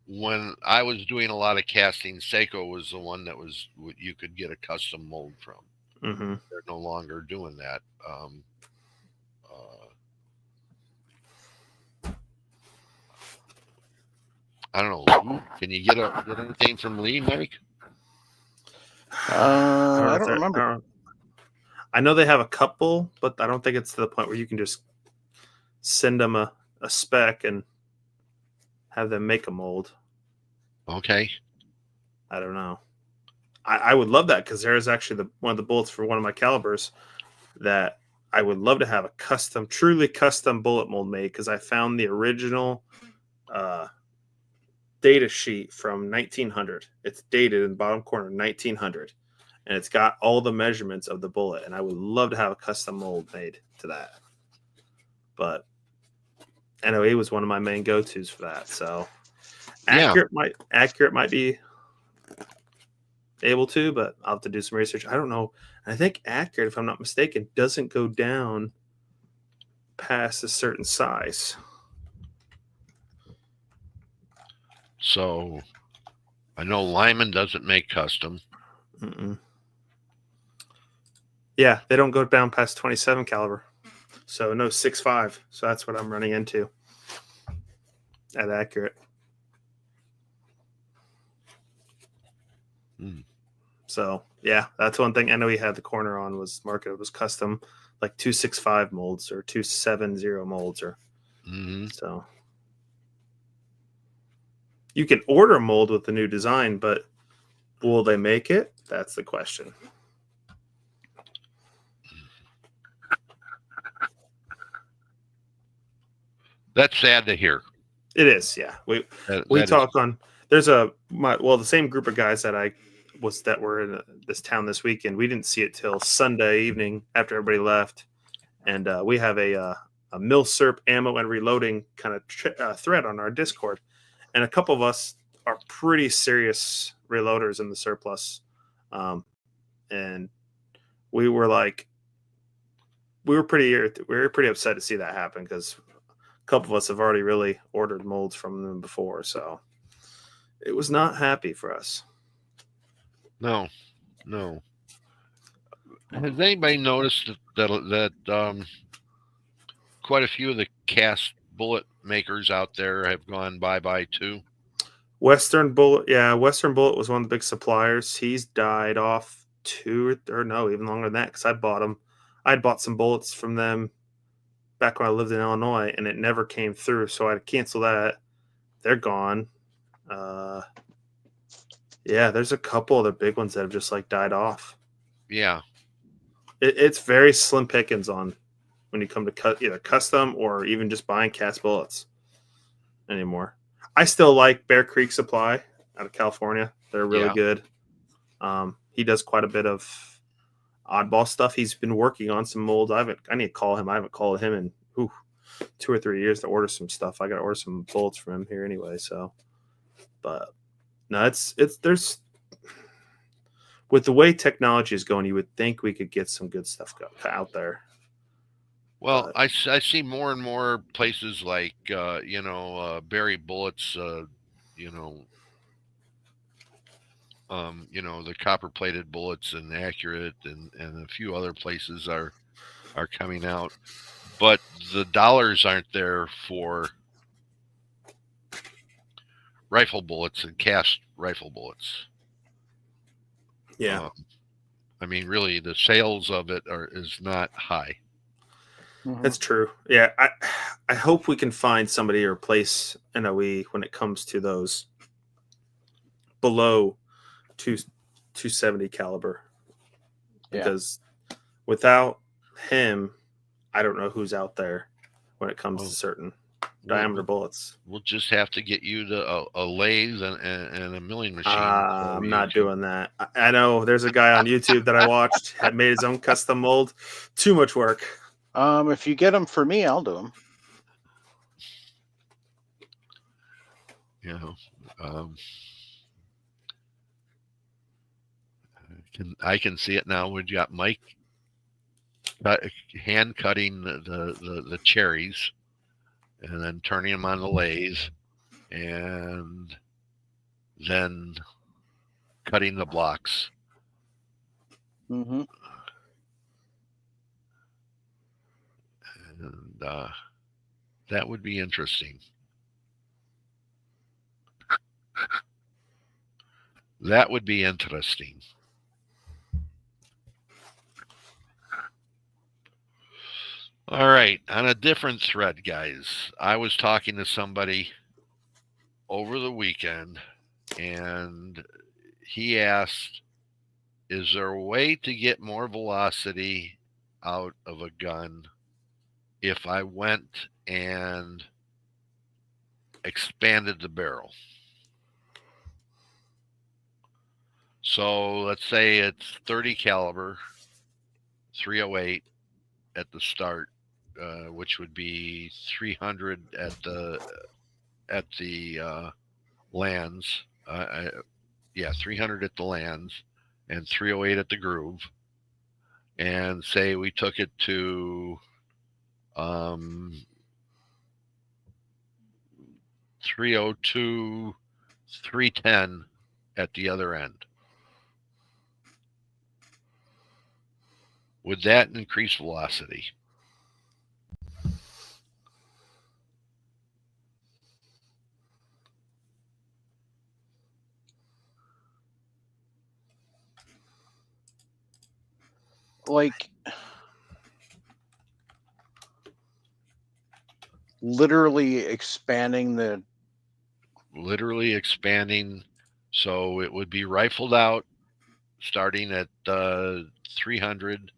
when I was doing a lot of casting, Seiko was the one that was you could get a custom mold from. Mm-hmm. They're no longer doing that. I don't know. Can you get anything from Lee, Mike? I don't remember. I know they have a couple, but I don't think it's to the point where you can just send them a spec and have them make a mold. Okay. I don't know. I would love that, because there is actually one of the bullets for one of my calibers that I would love to have a truly custom bullet mold made, because I found the original data sheet from 1900. It's dated in the bottom corner, 1900. and it's got all the measurements of the bullet. And I would love to have a custom mold made to that. But NOE was one of my main go-tos for that. So accurate might be able to, but I'll have to do some research. I don't know. I think accurate, if I'm not mistaken, doesn't go down past a certain size. So I know Lyman doesn't make custom. Mm-mm. Yeah, they don't go down past 27 caliber. So no 6.5. So that's what I'm running into at accurate. So yeah, that's one thing I know he had the corner on was market was custom, like 265 molds or 270 molds or so. You can order a mold with the new design, but will they make it? That's the question. That's sad to hear. It is, yeah. We talk on. There's the same group of guys that were in this town this weekend. We didn't see it till Sunday evening after everybody left, and we have a Milsurp ammo and reloading kind of thread on our Discord, and a couple of us are pretty serious reloaders in the surplus, and we were pretty upset to see that happen because a couple of us have already really ordered molds from them before, so it was not happy for us. No. Has anybody noticed that quite a few of the cast bullet makers out there have gone bye-bye too? Western Bullet was one of the big suppliers. He's died off even longer than that because I bought him. I'd bought some bullets from them back when I lived in Illinois, and it never came through, so I had to cancel that. They're gone. There's a couple other big ones that have just died off. Yeah. It's very slim pickings on when you come to either custom or even just buying cast bullets anymore. I still like Bear Creek Supply out of California. They're really good. He does quite a bit of oddball stuff. He's been working on some molds. I need to call him. I haven't called him in 2 or 3 years to order some stuff. I got to order some bullets from him here anyway. So, but no, there's with the way technology is going, you would think we could get some good stuff out there. Well, I see more and more places like Berry Bullets, the copper-plated bullets and Accurate and a few other places are coming out, but the dollars aren't there for rifle bullets and cast rifle bullets. Yeah, really, the sales of it is not high. That's true. Yeah, I hope we can find somebody or place NOE when it comes to those below 270 caliber. Because without him, I don't know who's out there when it comes to certain diameter bullets. We'll just have to get you to a lathe and a milling machine. I'm not doing that. I know there's a guy on YouTube that I watched had made his own custom mold. Too much work. If you get them for me, I'll do them. I can see it now. We've got Mike hand cutting the cherries and then turning them on the lathe and then cutting the blocks. Mm-hmm. And that would be interesting. That would be interesting. All right, on a different thread, guys. I was talking to somebody over the weekend, and he asked, is there a way to get more velocity out of a gun if I went and expanded the barrel? So let's say it's 30 caliber, 308 at the start, which would be 300 at the lands. Yeah, 300 at the lands, and 308 at the groove. And say we took it to 302, 310 at the other end. Would that increase velocity? Like, literally expanding the. Literally expanding, so it would be rifled out, starting at 300,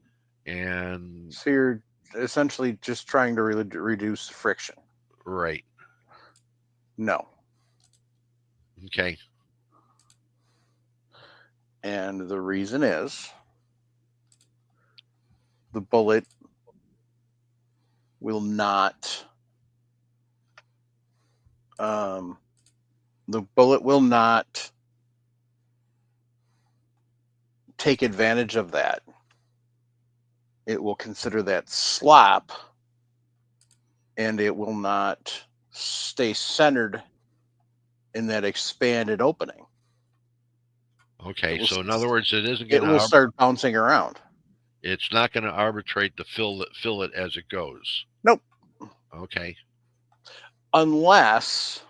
and So you're essentially just trying to reduce friction. right. No. Okay. And the reason is the bullet will not. The bullet will not take advantage of that. It will consider that slop, and it will not stay centered in that expanded opening. Okay. It will, So in other words, it isn't it going will to. start bouncing around. It's not going to arbitrate the fill it as it goes. Nope. Okay. Unless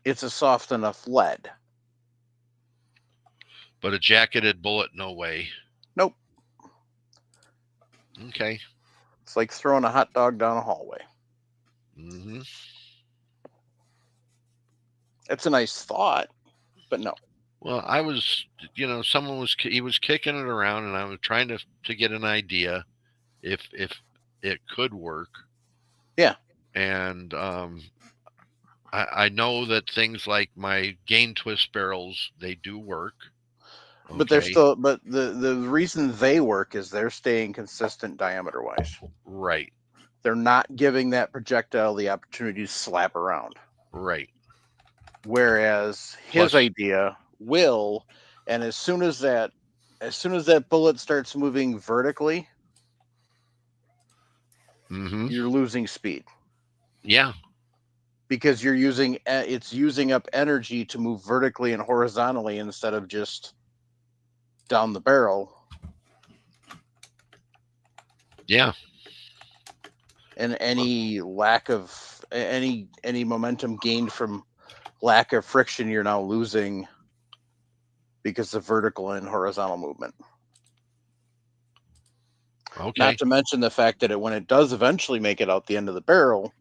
it's a soft enough lead. But a jacketed bullet, no way. Nope. Okay. It's like throwing a hot dog down a hallway. Mm-hmm. It's a nice thought, but no. Well, I was, someone was kicking it around, and I was trying to get an idea if it could work. Yeah. And I know that things like my gain twist barrels, they do work. Okay. But they're still. But the reason they work is they're staying consistent diameter wise. Right. They're not giving that projectile the opportunity to slap around. Right. Whereas his idea will, and as soon as that bullet starts moving vertically, mm-hmm. you're losing speed. Yeah. Because it's using up energy to move vertically and horizontally instead of just down the barrel. Yeah. And any lack of any momentum gained from lack of friction, you're now losing because of vertical and horizontal movement. Okay. Not to mention the fact that when it does eventually make it out the end of the barrel,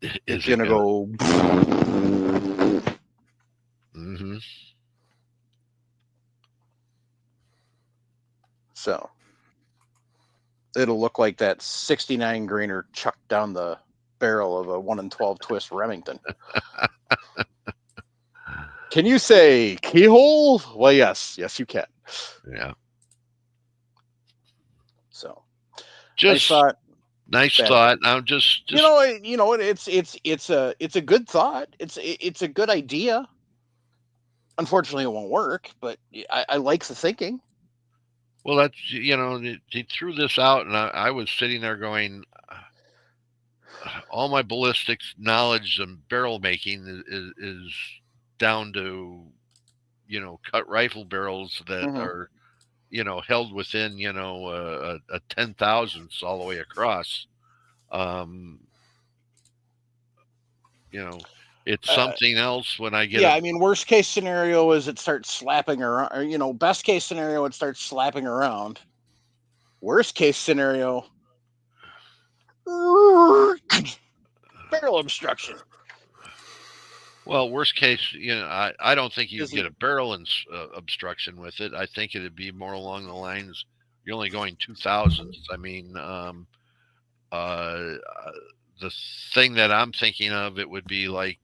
it's going to go. Mm-hmm. So it'll look like that 69 grainer chucked down the barrel of a 1 in 12 twist Remington. Can you say keyhole? Well, yes, you can. Yeah. So, nice thought. I'm just it's a good thought. It's a good idea. Unfortunately, it won't work, but I like the thinking. Well, that's they threw this out, and I was sitting there going, all my ballistics knowledge and barrel making is down to cut rifle barrels that are held within a 10,000ths all the way across. It's something else when I get. Yeah, I mean, worst case scenario is it starts slapping around. Or, best case scenario, it starts slapping around. Worst case scenario, barrel obstruction. Well, worst case, I don't think you get a barrel obstruction with it. I think it'd be more along the lines, you're only going 2,000ths. I mean, the thing that I'm thinking of, it would be like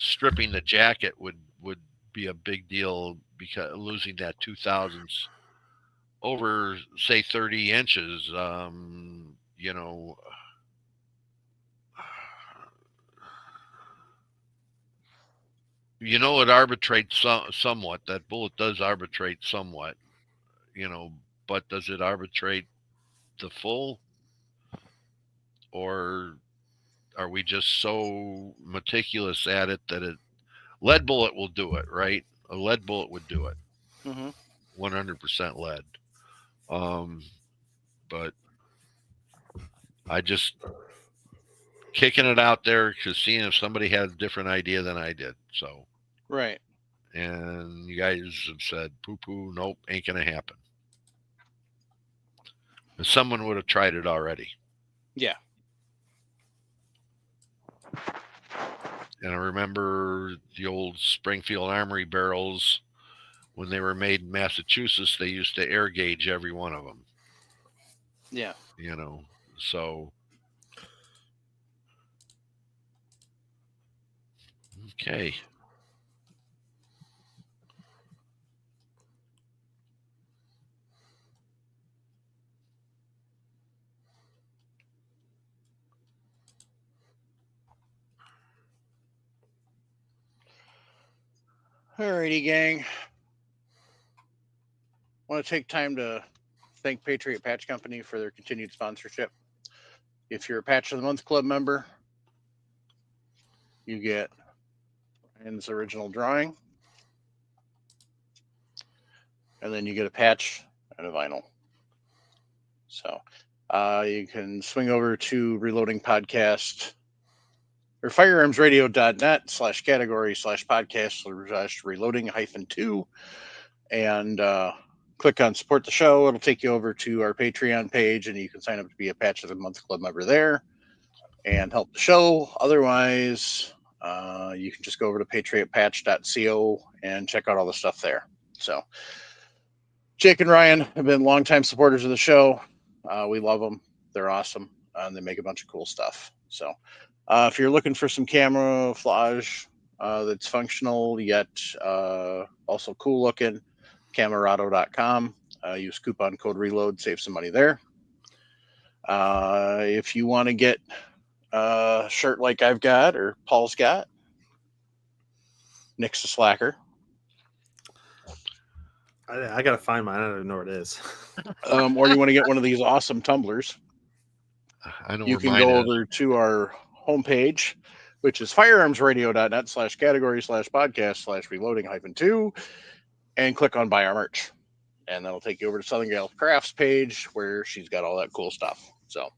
stripping the jacket would be a big deal, because losing that 2000s over, say, 30 inches, it arbitrates somewhat. That bullet does arbitrate somewhat, but does it arbitrate the full, or are we just so meticulous at it that lead bullet will do it, right? A lead bullet would do it. Mm-hmm. 100% lead. But I just kicking it out there, because seeing if somebody had a different idea than I did. So right. And you guys have said, poo-poo, nope, ain't gonna happen. And someone would have tried it already. Yeah. And I remember the old Springfield Armory barrels, when they were made in Massachusetts, they used to air gauge every one of them. Yeah. So. Okay. Alrighty, gang. Want to take time to thank Patriot Patch Company for their continued sponsorship. If you're a Patch of the Month Club member, you get Ryan's original drawing, and then you get a patch and a vinyl. So you can swing over to Reloading Podcast or firearmsradio.net/category/podcast/reloading-2 and click on support the show. It'll take you over to our Patreon page, and you can sign up to be a Patch of the Month Club member there and help the show. Otherwise, you can just go over to patriotpatch.co and check out all the stuff there. So Jake and Ryan have been longtime supporters of the show. We love them. They're awesome. And they make a bunch of cool stuff. So if you're looking for some camouflage that's functional yet also cool looking, camerado.com. Use coupon code RELOAD, save some money there. If you want to get a shirt like I've got or Paul's got, Nick's a slacker. I gotta find mine. I don't even know where it is. Or you want to get one of these awesome tumblers, I know you where can mine go is. over to our homepage, which is firearmsradio.net/category/podcast/reloading-2 and click on buy our merch. And that'll take you over to Southern Gal Crafts page where she's got all that cool stuff. So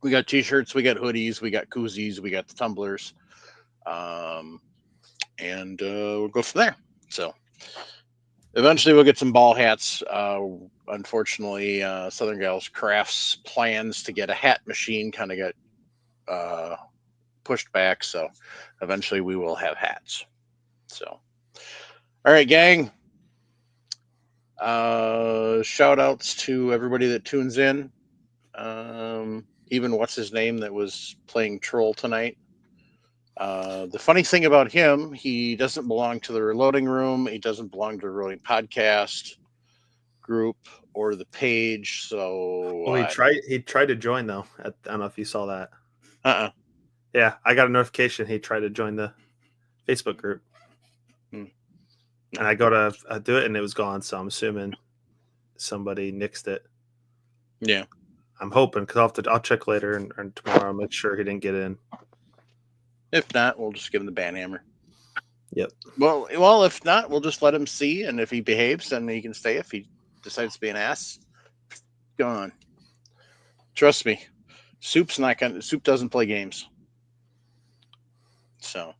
we got t-shirts, we got hoodies, we got koozies, we got the tumblers. And we'll go from there. So eventually we'll get some ball hats. Unfortunately, Southern Gals Crafts plans to get a hat machine kind of got pushed back. So eventually we will have hats. So, all right, gang. Shout outs to everybody that tunes in. Even what's his name that was playing troll tonight. The funny thing about him, he doesn't belong to the Reloading Room. He doesn't belong to the Reloading Podcast group or the page. So Well, he tried to join though. I don't know if you saw that. Yeah, I got a notification he tried to join the Facebook group. And I go to do it and it was gone. So I'm assuming somebody nixed it. Yeah. I'm hoping, because I'll check later and tomorrow. I'll make sure he didn't get in. If not, we'll just give him the ban hammer. Yep. Well, if not, we'll just let him see, and if he behaves, then he can stay. If he decides to be an ass, gone. Trust me, Soup doesn't play games. So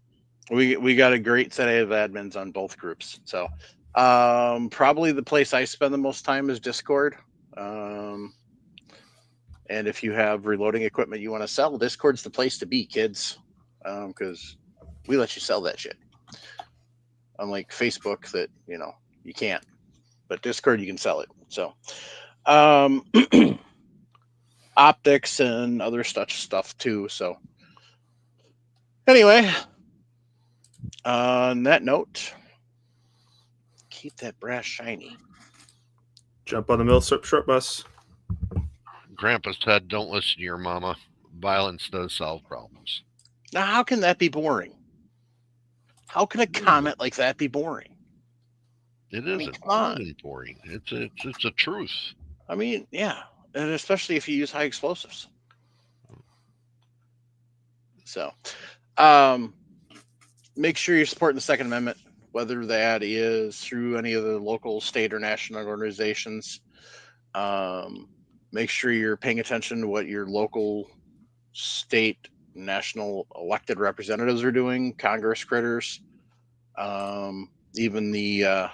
we got a great set of admins on both groups. So probably the place I spend the most time is Discord. And if you have reloading equipment you want to sell, Discord's the place to be, kids, because we let you sell that shit. Unlike Facebook, that you can't, but Discord you can sell it. So optics and other stuff too. So anyway, On that note, keep that brass shiny. Jump on the mill short bus. Grandpa said, "Don't listen to your mama. Violence does solve problems." Now, how can that be boring? How can a comment like that be boring? It I mean, isn't. come on. It isn't boring. It's a truth. I mean, yeah, and especially if you use high explosives. So, um, make sure you're supporting the Second Amendment, whether that is through any of the local, state, or national organizations. Make sure you're paying attention to what your local, state, national elected representatives are doing, Congress critters, even the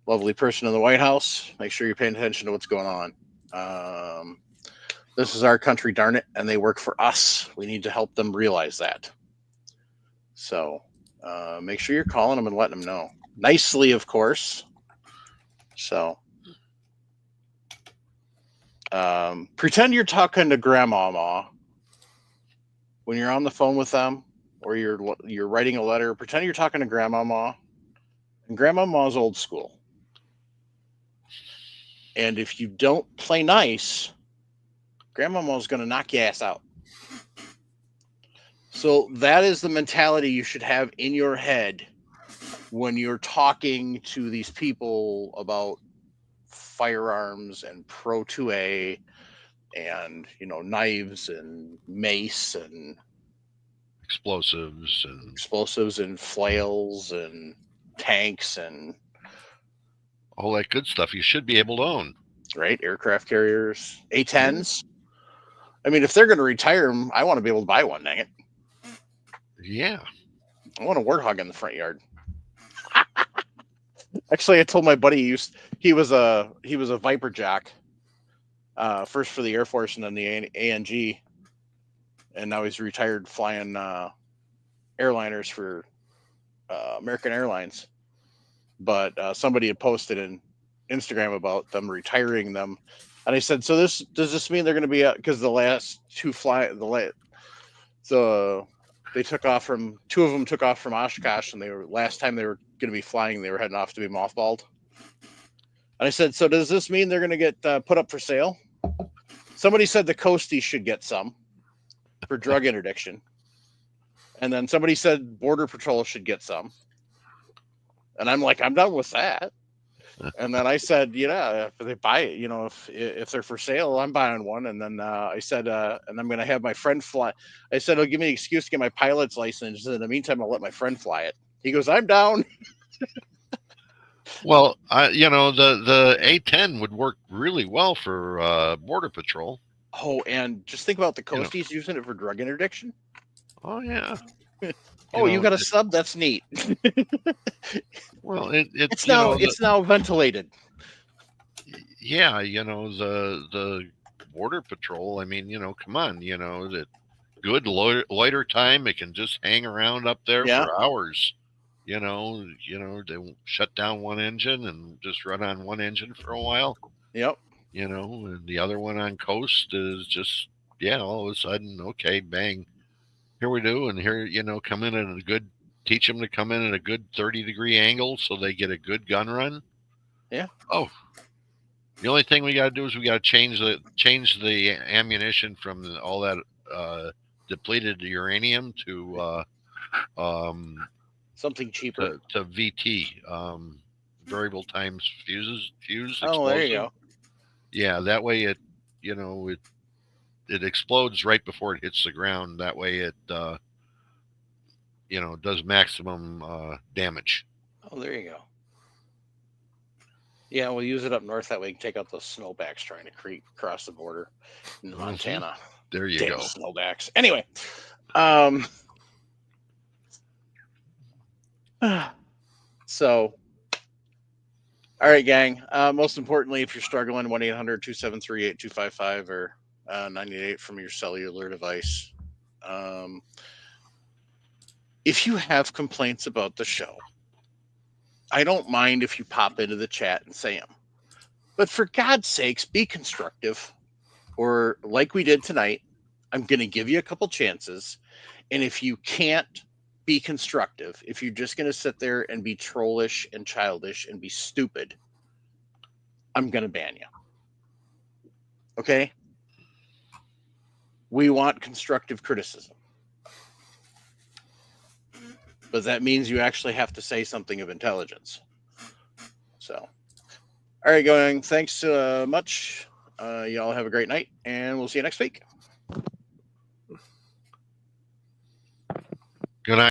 lovely person in the White House. Make sure you're paying attention to what's going on. This is our country, darn it, and they work for us. We need to help them realize that. So make sure you're calling them and letting them know. Nicely, of course. So pretend you're talking to grandmama when you're on the phone with them, or you're writing a letter. Pretend you're talking to grandmama, and grandmama's old school. And if you don't play nice, grandmama's going to knock your ass out. So that is the mentality you should have in your head when you're talking to these people about firearms and Pro 2A and, knives and mace and explosives and flails and tanks and all that good stuff you should be able to own. Right? Aircraft carriers, A-10s. I mean, if they're going to retire them, I want to be able to buy one, dang it. Yeah. I want a Warthog in the front yard. Actually, I told my buddy he was a Viper Jack, first for the Air Force and then the ANG, and now he's retired flying airliners for American Airlines. But somebody had posted in Instagram about them retiring them, and I said, "So does this mean they're going to be because the last two they took off from two of them took off from Oshkosh, and last time they were going to be flying, they were heading off to be mothballed." And I said, "So does this mean they're going to get put up for sale?" Somebody said the Coasties should get some for drug interdiction, and then somebody said Border Patrol should get some, and I'm like, I'm done with that. And then I said, if they buy it, if they're for sale, I'm buying one. And then I said, and I'm going to have my friend fly. I said, it'll give me an excuse to get my pilot's license. In the meantime, I'll let my friend fly it. He goes, I'm down. Well, the A-10 would work really well for Border Patrol. Oh, and just think about the Coasties using it for drug interdiction. Oh, yeah. You got a sub? That's neat. Well, it's now ventilated. Yeah, the Border Patrol. I mean, come on, that good loiter time. It can just hang around up there for hours. They shut down one engine and just run on one engine for a while. Yep. And the other one on coast is just all of a sudden, okay, bang, here we do, and here come in at a good. Teach them to come in at a good 30-degree angle so they get a good gun run. Yeah. Oh, the only thing we got to do is we got to change the ammunition from all that depleted uranium to something cheaper to VT, variable times fuse. Oh, there you go. Yeah, that way it explodes right before it hits the ground. That way it does maximum damage. Oh, there you go. Yeah, we'll use it up north. That way we can take out those snowbacks trying to creep across the border in Montana. There you Damn go. Snowbacks. Anyway, so, all right, gang. Most importantly, if you're struggling, 1-800-273-8255 or 98 from your cellular device. If you have complaints about the show, I don't mind if you pop into the chat and say them. But for God's sakes, be constructive. Or like we did tonight, I'm going to give you a couple chances. And if you can't be constructive. If you're just going to sit there and be trollish and childish and be stupid, I'm going to ban you. Okay? We want constructive criticism. But that means you actually have to say something of intelligence. So, all right, going. Thanks much. Y'all have a great night, and we'll see you next week. Good night.